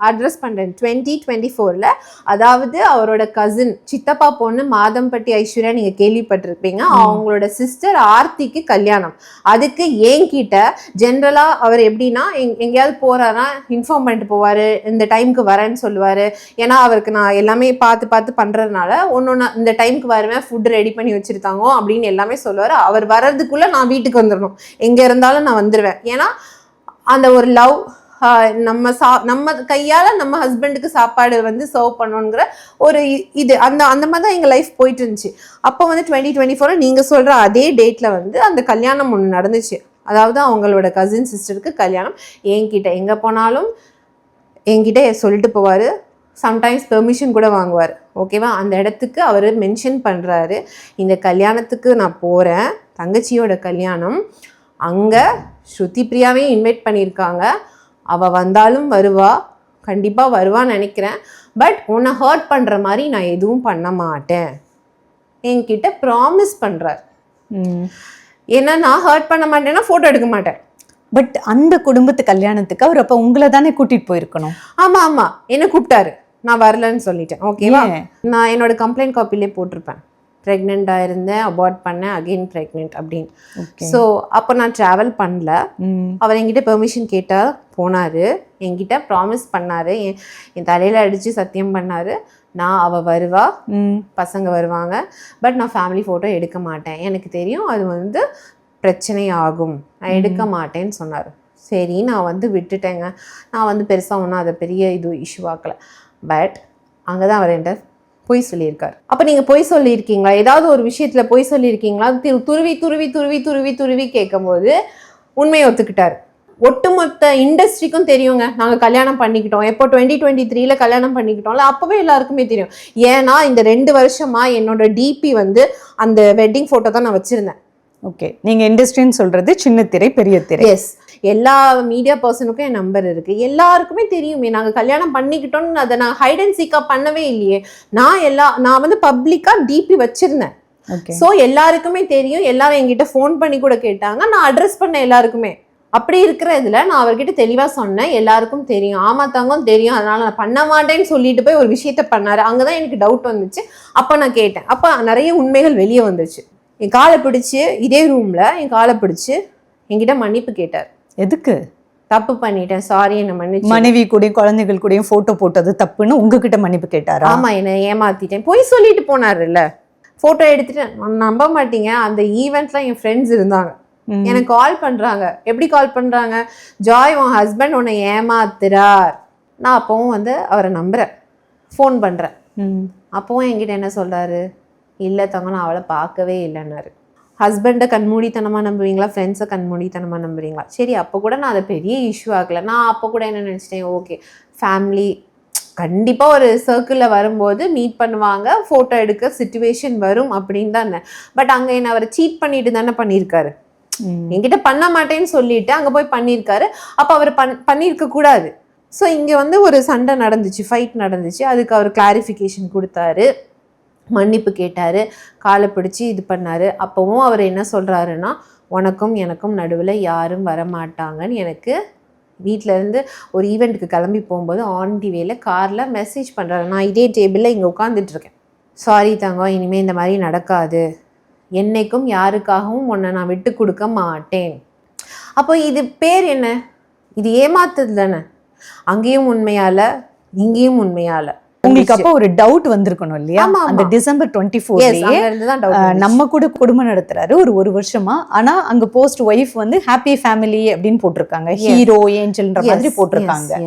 அட்ரஸ் பண்றேன். 2024ல அதாவது அவரோட கசின் சித்தப்பா பொண்ணு மாதம்பட்டி ஐஸ்வர்யா, நீங்க கேள்விப்பட்டிருப்பீங்க, அவங்களோட சிஸ்டர் ஆர்த்திக்கு கல்யாணம். அதுக்கு என்கிட்ட ஜென்ரலா அவர் எப்படின்னா எங்கேயாவது போறாரா இன்ஃபார்ம் பண்ணிட்டு போவாரு, இந்த டைமுக்கு வரேன்னு சொல்லுவாரு. ஏன்னா அவருக்கு நான் எல்லாமே பார்த்து பண்றதுனால ஒன்னொன்னு இந்த டைமுக்கு வருவேன், ஃபுட் ரெடி பண்ணி வச்சிருக்காங்க அப்படின்னு எல்லாமே சொல்லுவாரு. அவர் வர்றதுக்குள்ள நான் வீட்டுக்கு வந்துடணும், எங்க இருந்தாலும் நான் வந்துருவேன். ஏன்னா அந்த ஒரு லவ், நம்ம கையால நம்ம ஹஸ்பண்டுக்கு சாப்பாடு வந்து சர்வ் பண்ணணுங்கிற ஒரு இது அந்த மாதிரி தான் எங்க லைஃப் போயிட்டு இருந்துச்சு. அப்போ வந்து 2024 நீங்க சொல்ற அதே டேட்ல வந்து அந்த கல்யாணம் ஒன்று நடந்துச்சு. அதாவது அவங்களோட கசின் சிஸ்டருக்கு கல்யாணம். என்கிட்ட எங்க போனாலும் என்கிட்ட சொல்லிட்டு போவாரு. சம்டைம்ஸ் பெர்மிஷன் கூட வாங்குவார். ஓகேவா? அந்த இடத்துக்கு அவர் மென்ஷன் பண்ணுறாரு, இந்த கல்யாணத்துக்கு நான் போகிறேன், தங்கச்சியோட கல்யாணம், அங்கே ஸ்ருதி பிரியாவையும் இன்வைட் பண்ணியிருக்காங்க, அவள் வந்தாலும் வருவா, கண்டிப்பாக வருவான்னு நினைக்கிறேன். பட் உன்னை ஹர்ட் பண்ணுற மாதிரி நான் எதுவும் பண்ண மாட்டேன் என்கிட்ட ப்ராமிஸ் பண்ணுறார். ஏன்னா நான் ஹர்ட் பண்ண மாட்டேன்னா ஃபோட்டோ எடுக்க மாட்டேன். பட் அந்த குடும்பத்து கல்யாணத்துக்கு அவர் அப்போ உங்களை தானே கூட்டிகிட்டு போயிருக்கணும். ஆமாம் ஆமாம், என்ன கூப்பிட்டாரு, நான் வரலன்னு சொல்லிட்டேன். ஓகேவா? நான் என்னோட கம்ப்ளைண்ட் காப்பிலே போட்டிருப்பேன், ப்ரெக்னெண்ட்டாக இருந்தேன், அபார்ட் பண்ணேன், அகெயின் ப்ரெக்னென்ட் அப்படின்னு. ஸோ அப்போ நான் ட்ராவல் பண்ணல. அவர் என்கிட்ட பெர்மிஷன் கேட்டால் போனார், என்கிட்ட ப்ராமிஸ் பண்ணார், என் தலையில் அடித்து சத்தியம் பண்ணார், நான் அவள் வருவா, பசங்க வருவாங்க, பட் நான் ஃபேமிலி ஃபோட்டோ எடுக்க மாட்டேன், எனக்கு தெரியும் அது வந்து பிரச்சனை ஆகும், நான் எடுக்க மாட்டேன்னு சொன்னார். சரி நான் வந்து விட்டுட்டேங்க. நான் வந்து பெருசாக ஒன்றும் அதை பெரிய இஷ்யூ ஆக்கலை. பட் அங்கே தான் அவர் என்கிட்ட பொய் சொல்லியிருக்கார். அப்போ நீங்கள் பொய் சொல்லியிருக்கீங்களா, ஏதாவது ஒரு விஷயத்தில் பொய் சொல்லியிருக்கீங்களா, துருவி துருவி துருவி துருவி துருவி கேட்கும்போது உண்மையை ஒத்துக்கிட்டார். ஒட்டுமொத்த இண்டஸ்ட்ரிக்கும் தெரியுங்க நாங்கள் கல்யாணம் பண்ணிக்கிட்டோம். எப்போ 2023ல கல்யாணம் பண்ணிக்கிட்டோம்ல, அப்போவே எல்லாருக்குமே தெரியும். ஏன்னா இந்த 2 வருஷமா என்னோட டிபி வந்து அந்த வெட்டிங் ஃபோட்டோ தான் நான் வச்சுருந்தேன். ஓகே, நீங்கள் இண்டஸ்ட்ரின்னு சொல்கிறது சின்ன திரை பெரிய திரை. எஸ், எல்லா மீடியா பர்சனுக்கும் என் நம்பர் இருக்குது, எல்லாருக்குமே தெரியுமே நாங்கள் கல்யாணம் பண்ணிக்கிட்டோன்னு. அதை நான் ஹைட் அண்ட் சீக்காக பண்ணவே இல்லையே. நான் வந்து பப்ளிக்காக டிபி வச்சுருந்தேன். ஓகே. ஸோ எல்லாருக்குமே தெரியும், எல்லாரும் என்கிட்ட ஃபோன் பண்ணி கூட கேட்டாங்க, நான் அட்ரஸ் பண்ண எல்லாருக்குமே. அப்படி இருக்கிற இதுல நான் அவர்கிட்ட தெளிவா சொன்னேன், எல்லாருக்கும் தெரியும், ஆமா தங்கம் தெரியும், அதனால நான் பண்ண மாட்டேன்னு சொல்லிட்டு போய் ஒரு விஷயத்த பண்ணாரு. அங்கதான் எனக்கு டவுட் வந்துச்சு. அப்ப நான் கேட்டேன், அப்ப நிறைய உண்மைகள் வெளியே வந்துச்சு. என் காலை பிடிச்சு, இதே ரூம்ல என் காலை பிடிச்சு என்கிட்ட மன்னிப்பு கேட்டார். எதுக்கு? தப்பு பண்ணிட்டேன், சாரி, என்ன மன்னிச்சு. மனைவி கூடயும் குழந்தைகள் கூடயும் போட்டோ போட்டது தப்புன்னு உங்ககிட்ட மன்னிப்பு கேட்டாரா? ஆமா, என்ன ஏமாத்திட்டேன், பொய் சொல்லிட்டு போனாருல்ல. போட்டோ எடுத்துட்டு நம்ப மாட்டீங்க, அந்த ஈவெண்ட்ல என் ஃப்ரெண்ட்ஸ் இருந்தாங்க. எனக்கு கால் பண்றாங்க. எப்படி கால் பண்றாங்க? ஜாய், உன் ஹஸ்பண்ட் உன்னை ஏமாத்துறார். நான் அப்பவும் வந்து அவரை நம்புறேன், ஃபோன் பண்றேன். அப்பவும் என்கிட்ட என்ன சொல்றாரு? இல்லை தங்க, நான் அவளை பார்க்கவே இல்லைன்னாரு. ஹஸ்பண்டை கண்மூடித்தனமாக நம்புவீங்களா, ஃப்ரெண்ட்ஸை கண்மூடித்தனமாக நம்புறீங்களா? சரி, அப்போ கூட நான் அதை பெரிய இஷ்யூ ஆகலை. நான் அப்போ கூட என்ன நினச்சிட்டேன், ஓகே ஃபேமிலி கண்டிப்பாக ஒரு சர்க்கிளில் வரும்போது மீட் பண்ணுவாங்க, ஃபோட்டோ எடுக்க சுச்சுவேஷன் வரும் அப்படின்னு தான் இருந்தேன். பட் அங்கே என்ன அவரை சீட் பண்ணிட்டு தானே பண்ணியிருக்காரு. என்கிட்ட பண்ண மாட்டேன்னு சொல்லிட்டு அங்கே போய் பண்ணியிருக்காரு. அப்போ அவர் பண்ணியிருக்க கூடாது. ஸோ இங்கே வந்து ஒரு சண்டை நடந்துச்சு, ஃபைட் நடந்துச்சு. அதுக்கு அவர் கிளாரிஃபிகேஷன் கொடுத்தாரு, மன்னிப்பு கேட்டார், காலை பிடிச்சி இது பண்ணார். அப்போவும் அவர் என்ன சொல்கிறாருன்னா, உனக்கும் எனக்கும் நடுவில் யாரும் வரமாட்டாங்கன்னு எனக்கு வீட்டிலேருந்து ஒரு ஈவெண்ட்டுக்கு கிளம்பி போகும்போது ஆன் தி வேல காரில் மெசேஜ் பண்ணுறாரு. நான் இதே டேபிளில் இங்கே உட்காந்துட்ருக்கேன். சாரி தங்கம், இனிமேல் இந்த மாதிரி நடக்காது, என்னைக்கும் யாருக்காகவும் உன்னை நான் விட்டு கொடுக்க மாட்டேன். அப்போ இது பேர் என்ன? இது ஏமாத்துது தானே. அங்கேயும் உண்மையால, இங்கேயும் உண்மையால. உங்களுக்கு அப்போ ஒரு டவுட் வந்திருக்கணும் இல்லையா? அந்த டிசம்பர் 24 நம்ம கூட குடும்பம் நடத்துறாரு ஒரு வருஷமா. ஆனா அங்க போஸ்ட் ஒய்ஃப் வந்து ஹாப்பி ஃபேமிலி அப்படின்னு போட்டிருக்காங்க, ஹீரோ ஏஞ்சல்ன்ற மாதிரி போட்டிருக்காங்க.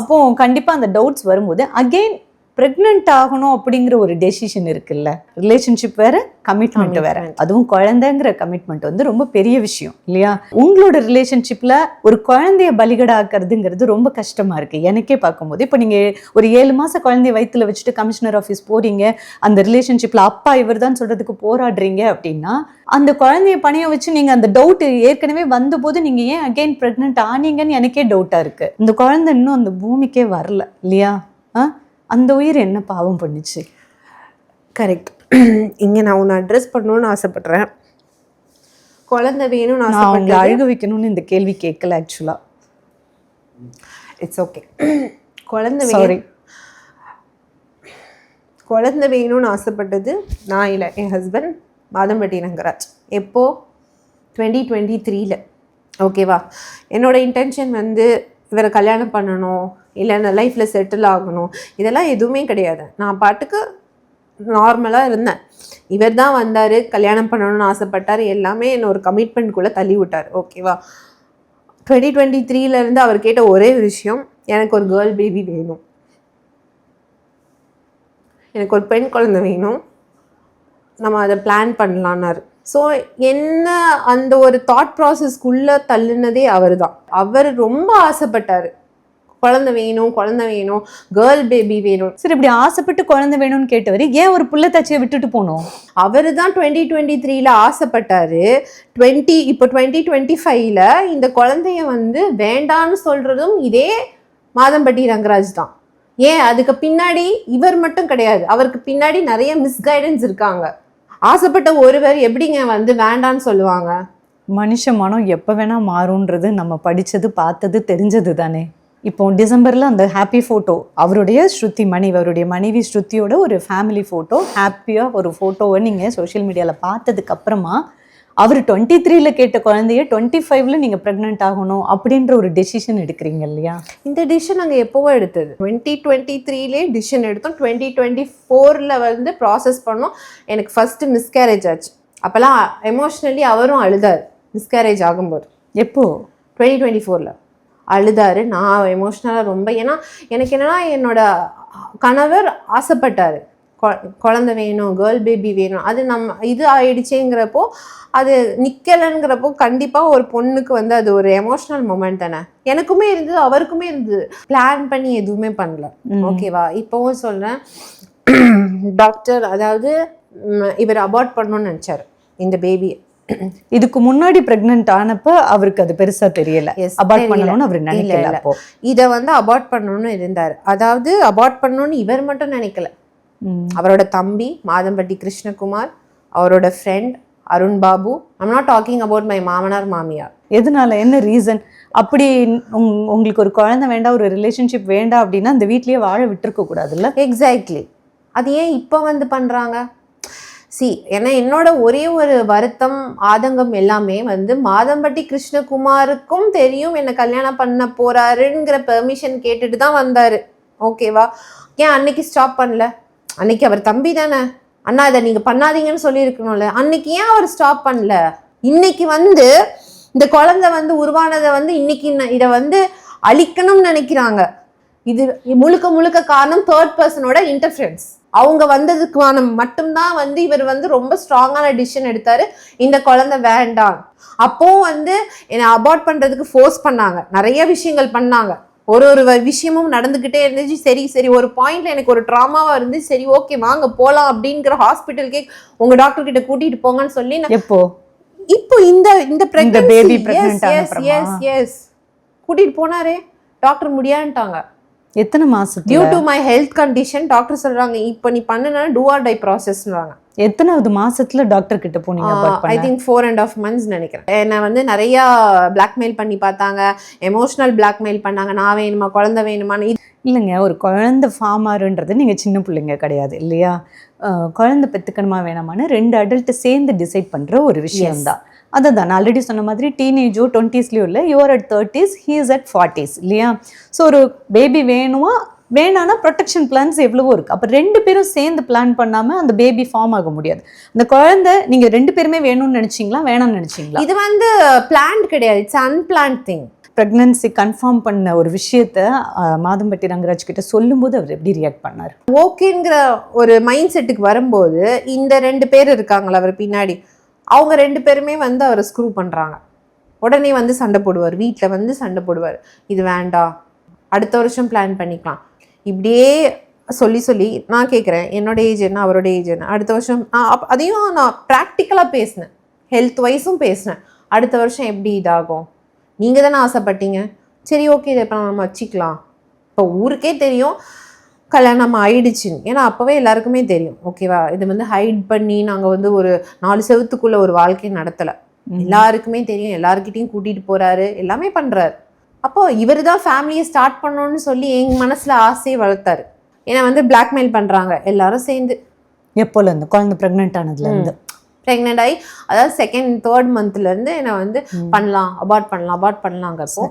அப்போ கண்டிப்பா அந்த டவுட்ஸ் வரும்போது அகைன் பிரெக்னென்ட் ஆகணும் அப்படிங்கிற ஒரு டெசிஷன் இருக்குல்ல. ரிலேஷன்ஷிப் வேற, கமிட்மெண்ட் வேற. அதுவும் குழந்தைங்கிற கமிட்மெண்ட் வந்து ரொம்ப பெரிய விஷயம் இல்லையா? உங்களோட ரிலேஷன்ஷிப்ல ஒரு குழந்தைய பலிகடாக்குறதுங்கிறது ரொம்ப கஷ்டமா இருக்கு எனக்கே பார்க்கும்போது. இப்போ நீங்க ஒரு 7 மாசம் குழந்தைய வயிற்றுல வச்சுட்டு கமிஷனர் ஆஃபீஸ் போறீங்க, அந்த ரிலேஷன்ஷிப்ல அப்பா இவர் தான் சொல்றதுக்கு போராடுறீங்க அப்படின்னா, அந்த குழந்தைய பணைய வச்சு நீங்க அந்த டவுட் ஏற்கனவே வந்த போது நீங்க ஏன் அகைன் பிரெக்னென்ட் ஆனீங்கன்னு எனக்கே டவுட்டா இருக்கு. இந்த குழந்தை இன்னும் அந்த பூமிக்கே வரல இல்லையா? அந்த உயிர் என்ன பாவம் பண்ணுச்சு? கரெக்ட். இங்கே நான் உன்னை அட்ரஸ் பண்ணணும்னு ஆசைப்படுறேன். குழந்தை வேணும்னு ஆசைப்பட்டு அழுக வைக்கணும்னு இந்த கேள்வி கேட்கல ஆக்சுவலா. It's okay. குழந்தை வேணும்னு ஆசைப்பட்டது நான் இல்லை, என் ஹஸ்பண்ட் மாதம்பட்டி ரங்கராஜ். எப்போ? 2023. ஓகேவா? என்னோட இன்டென்ஷன் வந்து இவரை கல்யாணம் பண்ணணும், இல்லை நான் லைஃப்பில் செட்டில் ஆகணும், இதெல்லாம் எதுவுமே கிடையாது. நான் பாட்டுக்கு நார்மலாக இருந்தேன். இவர் தான் வந்தார், கல்யாணம் பண்ணணும்னு ஆசைப்பட்டார், எல்லாமே என்னை ஒரு கமிட்மெண்ட்குள்ளே தள்ளி விட்டார். ஓகேவா? 2023 அவர் கேட்ட ஒரே விஷயம், எனக்கு ஒரு கேர்ள் பேபி வேணும், எனக்கு ஒரு பெண் குழந்தை வேணும், நம்ம அதை பிளான் பண்ணலான்னாரு. ஸோ என்ன அந்த ஒரு தாட் ப்ராசஸ்க்குள்ளே தள்ளுனதே அவர் தான். அவர் ரொம்ப ஆசைப்பட்டார், குழந்தை வேணும், குழந்தை வேணும், கேர்ள் பேபி வேணும். சரி, இப்படி ஆசைப்பட்டு குழந்தை வேணும்னு கேட்டவர் ஏன் ஒரு புள்ள தச்சியை விட்டுட்டு போனோம்? அவர் தான் 2023 ஆசைப்பட்டாரு. இப்போ 2025 இந்த குழந்தைய வந்து வேண்டான்னு சொல்றதும் இதே மாதம்பட்டி ரங்கராஜ் தான். ஏன் அதுக்கு பின்னாடி இவர் மட்டும் கிடையாது, அவருக்கு பின்னாடி நிறைய மிஸ்கைடன்ஸ் இருக்காங்க. ஆசைப்பட்ட ஒருவர் எப்படிங்க வந்து வேண்டான்னு சொல்லுவாங்க? மனுஷ மனம் எப்போ வேணா மாறும்ன்றது நம்ம படித்தது, பார்த்தது, தெரிஞ்சது தானே. இப்போ டிசம்பரில் அந்த ஹாப்பி ஃபோட்டோ, அவருடைய ஸ்ருதி அவருடைய மனைவி ஸ்ருதியோட ஒரு ஃபேமிலி ஃபோட்டோ, ஹாப்பியாக ஒரு ஃபோட்டோவை நீங்கள் சோஷியல் மீடியாவில் பார்த்ததுக்கப்புறமா அவர் 23 கேட்ட குழந்தைய 25 நீங்கள் ப்ரெக்னென்ட் ஆகணும் அப்படின்ற ஒரு டெசிஷன் எடுக்கிறீங்க இல்லையா? இந்த டிசிஷன் நாங்கள் எப்போவோ எடுத்தது. 2023 டிசிஷன் எடுத்தோம். 2024 வந்து ப்ராசஸ் பண்ணோம். எனக்கு ஃபர்ஸ்ட் மிஸ்கேரேஜ் ஆச்சு. அப்போல்லாம் எமோஷ்னலி அவரும் அழுதார் மிஸ்கேரேஜ் ஆகும்போது. எப்போ? 2024 அழுதாரு. நான் எமோஷ்னலாக ரொம்ப, ஏன்னா எனக்கு என்னன்னா என்னோட கணவர் ஆசைப்பட்டார், குழந்தை வேணும், கேர்ள் பேபி வேணும், அது நம்ம இது ஆயிடுச்சேங்கிறப்போ, அது நிற்கலைங்கிறப்போ கண்டிப்பாக ஒரு பொண்ணுக்கு வந்து அது ஒரு எமோஷ்னல் மொமெண்ட் தானே. எனக்குமே இருந்தது, அவருக்குமே இருந்தது. பிளான் பண்ணி எதுவுமே பண்ணல. ஓகேவா? இப்போவும் சொல்கிறேன், டாக்டர் அதாவது இவர் அபார்ட் பண்ணணும்னு நினச்சார் இந்த பேபியை. இதுக்கு முன்னாடி பிரெக்னென்ட் ஆனப்ப அவருக்கு அது பெருசா தெரியல, அபார்ட் பண்ணணும்னு அவர் நினைக்கல. இதை வந்து அபார்ட் பண்ணணும்னு இருந்தார். அதாவது அபார்ட் பண்ணணும்னு இவர் மட்டும் நினைக்கல, அவரோட தம்பி மாதம்பட்டி கிருஷ்ணகுமார், அவரோட friend Arun Babu. I'm not talking about my மாமனார் மாமியார். எதனால, என்ன ரீசன்? அப்படி உங்களுக்கு ஒரு குழந்தை வேண்டாம், ஒரு ரிலேஷன்ஷிப் வேண்டாம் அப்படின்னா அந்த வீட்லயே வாழ விட்டுருக்க கூடாதுல்ல? எக்ஸாக்ட்லி. அது ஏன் இப்போ வந்து பண்ணுறாங்க? ஏன்னா என்னோட ஒரே ஒரு வருத்தம் ஆதங்கம் எல்லாமே வந்து மாதம்பட்டி கிருஷ்ணகுமாருக்கும் தெரியும் என்னை கல்யாணம் பண்ண போறாருங்கிற பெர்மிஷன் கேட்டுட்டு தான் வந்தாரு. ஓகேவா? ஏன் அன்னைக்கு ஸ்டாப் பண்ணல? அன்னைக்கு அவர் தம்பி தானே, அண்ணா இதை நீங்க பண்ணாதீங்கன்னு சொல்லியிருக்கணும்ல. அன்னைக்கு ஏன் அவர் ஸ்டாப் பண்ணல? இன்னைக்கு வந்து இந்த குழந்தை வந்து உருவானதை வந்து இன்னைக்கு இதை வந்து அழிக்கணும்னு நினைக்கிறாங்க. இது முழுக்க முழுக்க காரணம் தேர்ட் பர்சனோட இன்டர்ஃபரன்ஸ். அவங்க வந்ததுக்கான மட்டும்தான் வந்து இவர் வந்து ரொம்ப ஸ்ட்ராங்கான டிசிஷன் எடுத்தாரு, இந்த குழந்தை வேண்டாம். அப்போவும் வந்து என்னை அபார்ட் பண்றதுக்கு ஃபோர்ஸ் பண்ணாங்க, நிறைய விஷயங்கள் பண்ணாங்க, ஒரு விஷயமும் நடந்துகிட்டே இருந்துச்சு. சரி ஒரு பாயிண்ட்ல எனக்கு ஒரு ட்ராமாவா இருந்து, சரி ஓகே வாங்க போலாம் அப்படிங்கிற ஹாஸ்பிட்டலுக்கே உங்க டாக்டர் கிட்ட கூட்டிட்டு போங்கன்னு சொல்லி இப்போ இந்த பேபி கூட்டிட்டு போனாரே, டாக்டர் முடியான்ட்டாங்க. எத்தனை மாசம்? Due to my health condition doctor சொல்றாங்க இப்போ நீ பண்ணுனா டூ ஆர் டை ப்ராசஸ்ன்றாங்க. எத்தனாவது மாசத்துல டாக்டர் கிட்ட போனீங்க? ஐ திங்க் 4.5 months நினைக்கிறேன். என்னை வந்து நிறைய பிளாக்மெயில் பண்ணி பார்த்தாங்க, எமோஷனல் பிளாக்மெயில் பண்ணாங்க. நான் வேணுமா, குழந்தை வேணுமான்னு. இல்லைங்க, ஒரு குழந்தை ஃபார்மாருன்றது நீங்கள் சின்ன பிள்ளைங்க கிடையாது இல்லையா? குழந்தை பெற்றுக்கணுமா வேணாமான்னு 2 அடல்ட்டு சேர்ந்து டிசைட் பண்ணுற ஒரு விஷயம்தான். அதை தான் நான் ஆல்ரெடி சொன்ன மாதிரி டீனேஜோ 20sலையும் இல்லை, your at 30s, he is at 40s இல்லையா? ஸோ ஒரு பேபி வேணுமா வேணான்னா ப்ரொடெக்ஷன் பிளான்ஸ் எவ்வளவோ இருக்குது. அப்போ 2 பேரும் சேர்ந்து பிளான் பண்ணாமல் அந்த பேபி ஃபார்ம் ஆக முடியாது. அந்த குழந்தை நீங்கள் 2 பேருமே வேணும்னு நினச்சிங்களா வேணாம்னு நினச்சிங்களா? இது வந்து பிளான் கிடையாது, it's unplanned thing. Pregnancy confirm பண்ண ஒரு விஷயத்த மாதம்பட்டி ரங்கராஜ் கிட்ட சொல்லும்போது அவர் எப்படி ரியாக்ட் பண்ணார்? ஓகேங்கிற ஒரு மைண்ட் செட்டுக்கு வரும்போது இந்த 2 பேர் இருக்காங்களா அவர் பின்னாடி, அவங்க 2 பேருமே வந்து அவரை ஸ்க்ரூ பண்ணுறாங்க. உடனே வந்து சண்டை போடுவார், வீட்டில் வந்து சண்டை போடுவார், இது வேண்டாம் அடுத்த வருஷம் பிளான் பண்ணிக்கலாம். இப்படியே சொல்லி நான் கேட்குறேன், என்னோட ஏஜ் என்ன, அவரோட ஏஜ் என்ன, அடுத்த வருஷம் அதையும் நான் ப்ராக்டிக்கலாக பேசினேன், ஹெல்த் வைஸும் பேசினேன். அடுத்த வருஷம் எப்படி இதாகும், நீங்கள் தானே ஆசைப்பட்டீங்க, சரி ஓகே இதை இப்போ நம்ம வச்சுக்கலாம். இப்போ ஊருக்கே தெரியும் கல்யாணம் ஆயிடுச்சுன்னு, ஏன்னா அப்போவே எல்லாருக்குமே தெரியும். ஓகேவா? இது வந்து ஹைட் பண்ணி நாங்கள் வந்து ஒரு 4 செவத்துக்குள்ளே ஒரு வாழ்க்கையை நடத்தலை, எல்லாருக்குமே தெரியும், எல்லாருக்கிட்டையும் கூட்டிகிட்டு போகிறாரு, எல்லாமே பண்ணுறாரு. அப்போ இவர் தான் ஃபேமிலியை ஸ்டார்ட் பண்ணணும்னு சொல்லி எங்கள் மனசில் ஆசையை வளர்த்தாரு. ஏன்னா வந்து பிளாக்மெயில் பண்ணுறாங்க எல்லாரும் சேர்ந்து. எப்போலேருந்து? குழந்தை ப்ரெக்னென்ட் ஆனதுலேருந்து. ப்ரெக்னென்ட் ஆகி அதாவது 2nd 3rd மந்த்லேருந்து என்னை வந்து அபார்ட் பண்ணலாங்கிறப்போ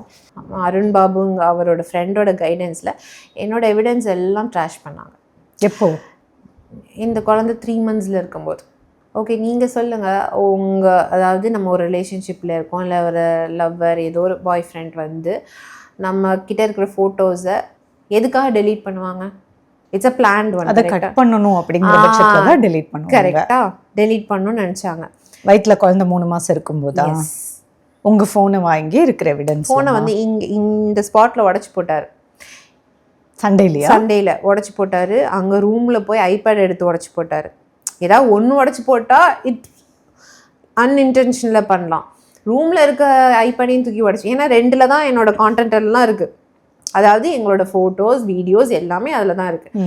அருண் பாபுங்க அவரோட ஃப்ரெண்டோட கைடன்ஸில் என்னோட எவிடன்ஸ் எல்லாம் ட்ராஷ் பண்ணாங்க. எப்போ? இந்த குழந்தை 3 months இருக்கும்போது. ஓகே நீங்கள் சொல்லுங்கள், அதாவது நம்ம ஒரு ரிலேஷன்ஷிப்பில் இருக்கோம், இல்லை ஒரு லவ்வர் ஏதோ ஒரு பாய் ஃப்ரெண்ட் வந்து நம்ம கிட்ட இருக்கிற ஃபோட்டோஸை எதுக்காக டெலீட் பண்ணுவாங்க? It's a plant one. அதை கட் பண்ணணும் அப்படிங்கிற பட்சத்தில் தான் டெலீட் பண்ணுவாங்க. கரெக்டாக டெலீட் பண்ணணும்னு நினச்சாங்க. வயிற்றுல குழந்தை 3 மாதம் இருக்கும்போது உங்கள் ஃபோனை வாங்கி இருக்கிற எவிடன்ஸ் ஃபோனை வந்து இந்த ஸ்பாட்டில் உடச்சி போட்டார். சண்டேல உடச்சி போட்டார். அங்கே ரூமில் போய் ஐபேட் எடுத்து உடச்சி போட்டார். ஏதாவது ஒன்று உடச்சி போட்டால் அன்இன்டென்ஷனில் பண்ணலாம். ரூமில் இருக்க ஐபேடையும் தூக்கி உடச்சி, ஏன்னா 2ல் தான் என்னோட கான்டென்ட் எல்லாம் இருக்குது, அதாவது எங்களோட ஃபோட்டோஸ் வீடியோஸ் எல்லாமே அதில் தான் இருக்குது.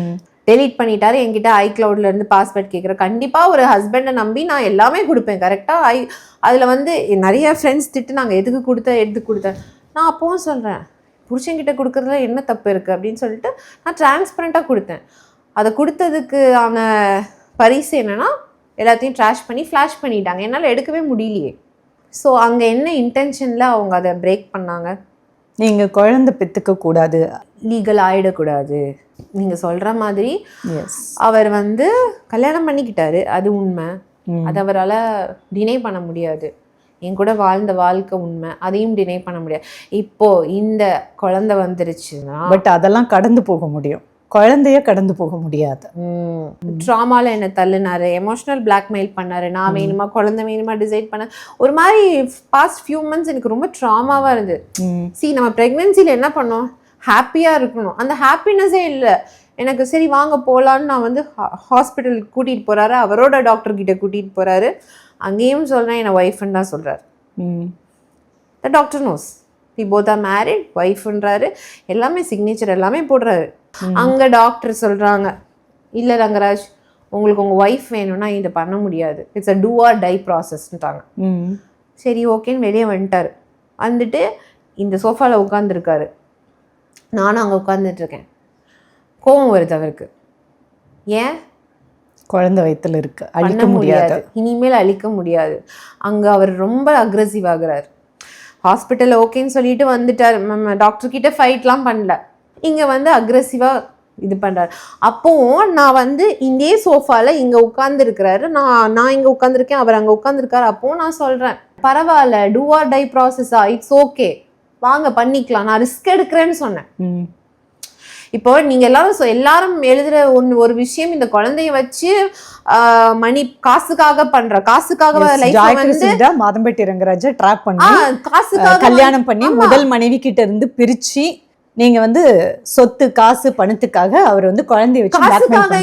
டெலீட் பண்ணிட்டாரு. என்கிட்ட iCloudல இருந்து பாஸ்வேர்ட் கேட்குறேன். கண்டிப்பாக ஒரு ஹஸ்பண்டை நம்பி நான் எல்லாமே கொடுப்பேன் கரெக்டாக. அதில் வந்து நிறைய ஃப்ரெண்ட்ஸ் திட்டுனாங்க, எதுக்கு கொடுத்தேன். நான் அப்போவும் சொல்கிறேன், புருஷன்கிட்ட கொடுக்குறதுல என்ன தப்பு இருக்குது அப்படின்னு சொல்லிட்டு நான் டிரான்ஸ்பரண்ட்டாக கொடுத்தேன். அதை கொடுத்ததுக்கான பரிசு என்னன்னா எல்லாத்தையும் ட்ராஷ் பண்ணி ஃப்ளாஷ் பண்ணிட்டாங்க. என்னால் எடுக்கவே முடியலையே. ஸோ அங்கே என்ன இன்டென்ஷனில் அவங்க அதை பிரேக் பண்ணாங்க? நீங்கள் குழந்தை பெற்றுக்க கூடாது, லீகல் ஆகிடக்கூடாது. நீங்கள் சொல்கிற மாதிரி அவர் வந்து கல்யாணம் பண்ணிக்கிட்டாரு, அது உண்மை, அது அவரால் டினை பண்ண முடியாது. என் கூட வாழ்ந்த வாழ்க்கை உண்மை, அதையும் டினை பண்ண முடியாது. இப்போ இந்த குழந்தை வந்துருச்சுன்னா பட் அதெல்லாம் கடந்து போக முடியும், குழந்தைய கடந்து போக முடியாது. ட்ராமால என்ன தள்ளுனாரு, எமோஷனல் பிளாக்மெயில் பண்ணாரு, நான் வேணுமா குழந்தை வேணுமா டிசைட் பண்ண. ஒரு மாதிரி பாஸ்ட் ஃபியூ மந்த்ஸ் எனக்கு ரொம்ப ட்ராமாவா இருந்தது. நம்ம பிரெக்னன்சில என்ன பண்ணோம், ஹாப்பியா இருக்கணும், அந்த ஹாப்பினஸே இல்லை எனக்கு. சரி வாங்க போகலான்னு நான் வந்து ஹாஸ்பிட்டலுக்கு கூட்டிகிட்டு போகிறாரு, அவரோட டாக்டர் கிட்ட கூட்டிகிட்டு போகிறாரு. அங்கேயும் சொல்கிறேன் என்னை ஒய்ஃப்னு தான் சொல்கிறாரு. The doctor knows we both are married, ஒய்ஃப்ன்றாரு, எல்லாமே சிக்னேச்சர் எல்லாமே போடுறாரு. அங்கே டாக்டர் சொல்கிறாங்க, இல்லை ரங்கராஜ் உங்களுக்கு உங்கள் ஒய்ஃப் வேணும்னா இதை பண்ண முடியாது, it's a do or die ப்ராசஸ்ன்ட்டாங்க. சரி ஓகேன்னு வெளியே வந்துட்டார். வந்துட்டு இந்த சோஃபாவில் உட்காந்துருக்காரு, நானும் அங்கே உட்காந்துட்ருக்கேன். கோவம் வருது அவருக்கு. ஏன்? குழந்தை வயித்துல இருக்கு, அழிக்க முடியாது, இனிமேல் அழிக்க முடியாது. அங்கே அவர் ரொம்ப அக்ரெசிவ் ஆகுறாரு. ஹாஸ்பிட்டல் ஓகேன்னு சொல்லிட்டு வந்துட்டார், டாக்டர் கிட்ட ஃபைட்லாம் பண்ணல, இங்கே வந்து அக்ரெசிவாக இது பண்ணுறாரு. அப்போது நான் வந்து இதே சோஃபாவில் இங்கே உட்காந்துருக்கிறாரு, நான் இங்கே உட்காந்துருக்கேன், அவர் அங்கே உட்காந்துருக்காரு. அப்போது நான் சொல்கிறேன், பரவாயில்ல, டூ ஆர் டை ப்ராசஸா, இட்ஸ் ஓகே, வாங்க பண்ணிக்கலாம், நான் ரிஸ்க் எடுக்கிறேன்னு சொன்னேன். இப்போ நீங்க எல்லாரும் எழுதுற ஒரு விஷயம், இந்த குழந்தைய வச்சு மணி காசுக்காக பண்ற, காசுக்காக மாதம்பட்டி ரங்கராஜ ட்ராப் பண்ணி காசுக்காக கல்யாணம் பண்ணி முதல் மனைவி கிட்ட இருந்து பிரிச்சு நீங்க வந்து சொத்து காசு பணத்துக்காக அவர் வந்து குழந்தைய வச்சு காசுக்காக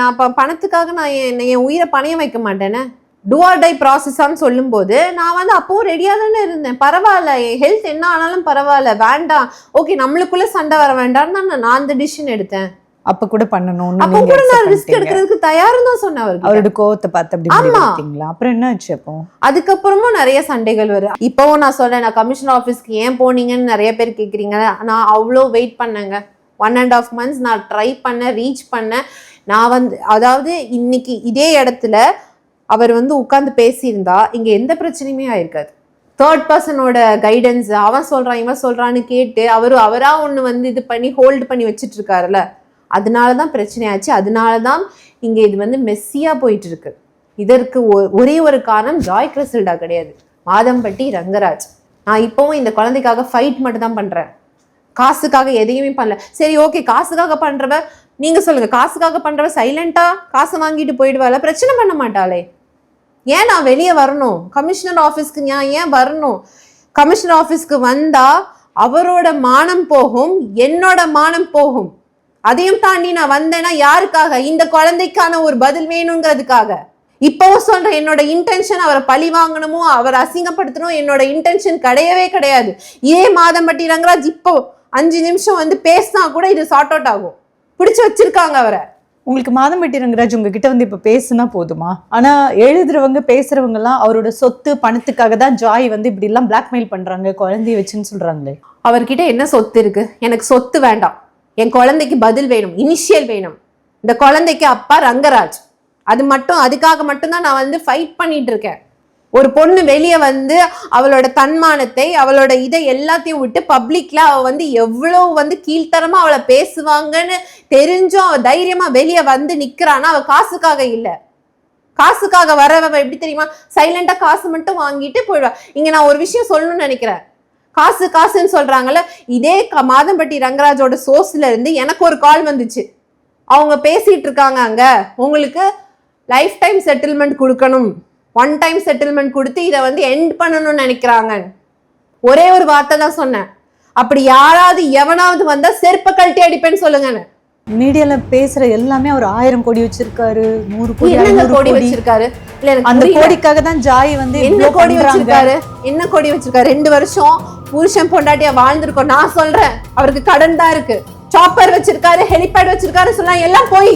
நான் பணத்துக்காக நான் என் உயிரை பணையம் வைக்க மாட்டேனே. டூ ஆர் டை ப்ராசஸான்னு சொல்லும் போது நான் வந்து அப்பவும் ரெடியாக தானே இருந்தேன். பரவாயில்ல, என் ஹெல்த் என்ன ஆனாலும் பரவாயில்ல, வேண்டாம், ஓகே நம்மளுக்குள்ள சண்டை வர வேண்டாம்னு நான் அந்த டிசிஷன் எடுத்தேன். அப்ப கூட பண்ணணும், அப்ப கூட நான் ரிஸ்க் எடுக்கிறதுக்கு தயாரும் தான் சொன்னேன். அவரோட கோவத்தை பார்த்து அப்படி பண்ணிட்டீங்களா? அப்புறம் என்ன ஆச்சு? அப்போ அதுக்கப்புறமும் நிறைய சண்டைகள் வரும். இப்பவும் நான் சொல்றேன், நான் கமிஷனர் ஆஃபீஸ்க்கு ஏன் போனீங்கன்னு நிறைய பேர் கேட்குறீங்க. நான் அவ்வளோ வெயிட் பண்ணேங்க, 1.5 months நான் ட்ரை பண்ணேன், ரீச் பண்ணேன். நான் வந்து அதாவது இன்னைக்கு இதே இடத்துல அவர் வந்து உட்காந்து பேசியிருந்தா இங்க எந்த பிரச்சனையுமே ஆயிருக்காது. தேர்ட் பர்சனோட கைடன்ஸ், அவன் சொல்றான் இவன் சொல்றான்னு கேட்டு அவரா ஒண்ணு வந்து இது பண்ணி ஹோல்டு பண்ணி வச்சுட்டு இருக்காருல்ல, அதனாலதான் பிரச்சனை ஆச்சு. அதனாலதான் இங்க இது வந்து மெஸ்ஸியா போயிட்டு இருக்கு. இதற்கு ஒரே ஒரு காரணம் ஜாய் கிறிசல்டா கிடையாது, மாதம்பட்டி ரங்கராஜ். நான் இப்பவும் இந்த குழந்தைக்காக ஃபைட் மட்டும் தான் பண்றேன், காசுக்காக எதையுமே பண்ணல. சரி ஓகே, காசுக்காக பண்றவ நீங்க சொல்லுங்க, காசுக்காக பண்றவ சைலண்டா காசு வாங்கிட்டு போயிடுவாள், பிரச்சனை பண்ண மாட்டாளே. ஏன் நான் வெளியே வரணும்? கமிஷனர் ஆஃபீஸ்க்கு நான் ஏன் வரணும்? கமிஷனர் ஆஃபீஸ்க்கு வந்தா அவரோட மானம் போகும், என்னோட மானம் போகும். அதையும் தாண்டி நான் வந்தேன்னா யாருக்காக? இந்த குழந்தைக்கான ஒரு பதில் வேணுங்கிறதுக்காக. இப்பவும் சொல்றேன், என்னோட இன்டென்ஷன் அவரை பழி வாங்கணுமோ அவரை அசிங்கப்படுத்தணும் என்னோட இன்டென்ஷன் கிடையவே கிடையாது. மாதம்பட்டி ரங்கராஜ் இப்போ 5 நிமிஷம் வந்து பேசினா கூட இது சார்ட் அவுட் ஆகும். பிடிச்சு வச்சிருக்காங்க அவரை. உங்களுக்கு மாதம்பட்டி ரங்கராஜ் உங்ககிட்ட வந்து இப்ப பேசுனா போதுமா? ஆனா எழுதுறவங்க பேசுறவங்க எல்லாம் அவரோட சொத்து பணத்துக்காக தான் ஜாய் வந்து இப்படி எல்லாம் பிளாக்மெயில் பண்றாங்க குழந்தைய வச்சுன்னு சொல்றாங்களே. அவர்கிட்ட என்ன சொத்து இருக்கு? எனக்கு சொத்து வேண்டாம், என் குழந்தைக்கு பதில் வேணும், இனிஷியல் வேணும். இந்த குழந்தைக்கு அப்பா ரங்கராஜ், அது மட்டும், அதுக்காக மட்டும்தான் நான் வந்து ஃபைட் பண்ணிட்டு இருக்கேன். ஒரு பொண்ணு வெளியே வந்து அவளோட தன்மானத்தை அவளோட இதை எல்லாத்தையும் விட்டு பப்ளிக்ல அவ வந்து எவ்வளவு வந்து கீழ்த்தரமா அவளை பேசுவாங்கன்னு தெரிஞ்சும் அவ தைரியமா வெளியே வந்து நிக்கிறான்னா அவ காசுக்காக இல்ல. காசுக்காக வரவ எப்படி தெரியுமா? சைலண்டா காசு மட்டும் வாங்கிட்டு போயிடுவா. இங்க நான் ஒரு விஷயம் சொல்லணும்னு நினைக்கிறேன். காசு காசுன்னு சொல்றாங்கல்ல, இதே மாதம்பட்டி ரங்கராஜோட சோர்ஸ்ல இருந்து எனக்கு ஒரு கால் வந்துச்சு. அவங்க பேசிட்டு இருக்காங்க, அங்க உங்களுக்கு லைஃப் டைம் செட்டில்மெண்ட் கொடுக்கணும், 1 time செட்டில்மெண்ட் கொடுத்து இதை வந்து எண்ட் பண்ணணும்னு நினைக்கிறாங்க. ஒரே ஒரு வார்த்தை தான் சொன்னேன், அப்படி யாராவது எவனாவது வந்தா செருப்ப கழட்டி அடிப்பேன்னு சொல்லுங்கன்னு. மீடியால பேசுற எல்லாமே அவர் 1000 கோடி வச்சிருக்காரு, 100 கோடி வச்சிருக்காரு. இல்ல அந்த கோடிக்காக தான் ஜாய் வந்து என்ன கோடி வச்சிருக்காரு? என்ன கோடி வச்சிருக்காரு? 2 வருஷம் புருஷன் பொண்டாட்டியா வாழ்ந்திருக்கோம். நான் சொல்றேன், அவருக்கு கடன் தான் இருக்கு. சாப்பர் வச்சிருக்காரு, ஹெலிபேட் வச்சிருக்காரு, சொன்னா எல்லாம் போய்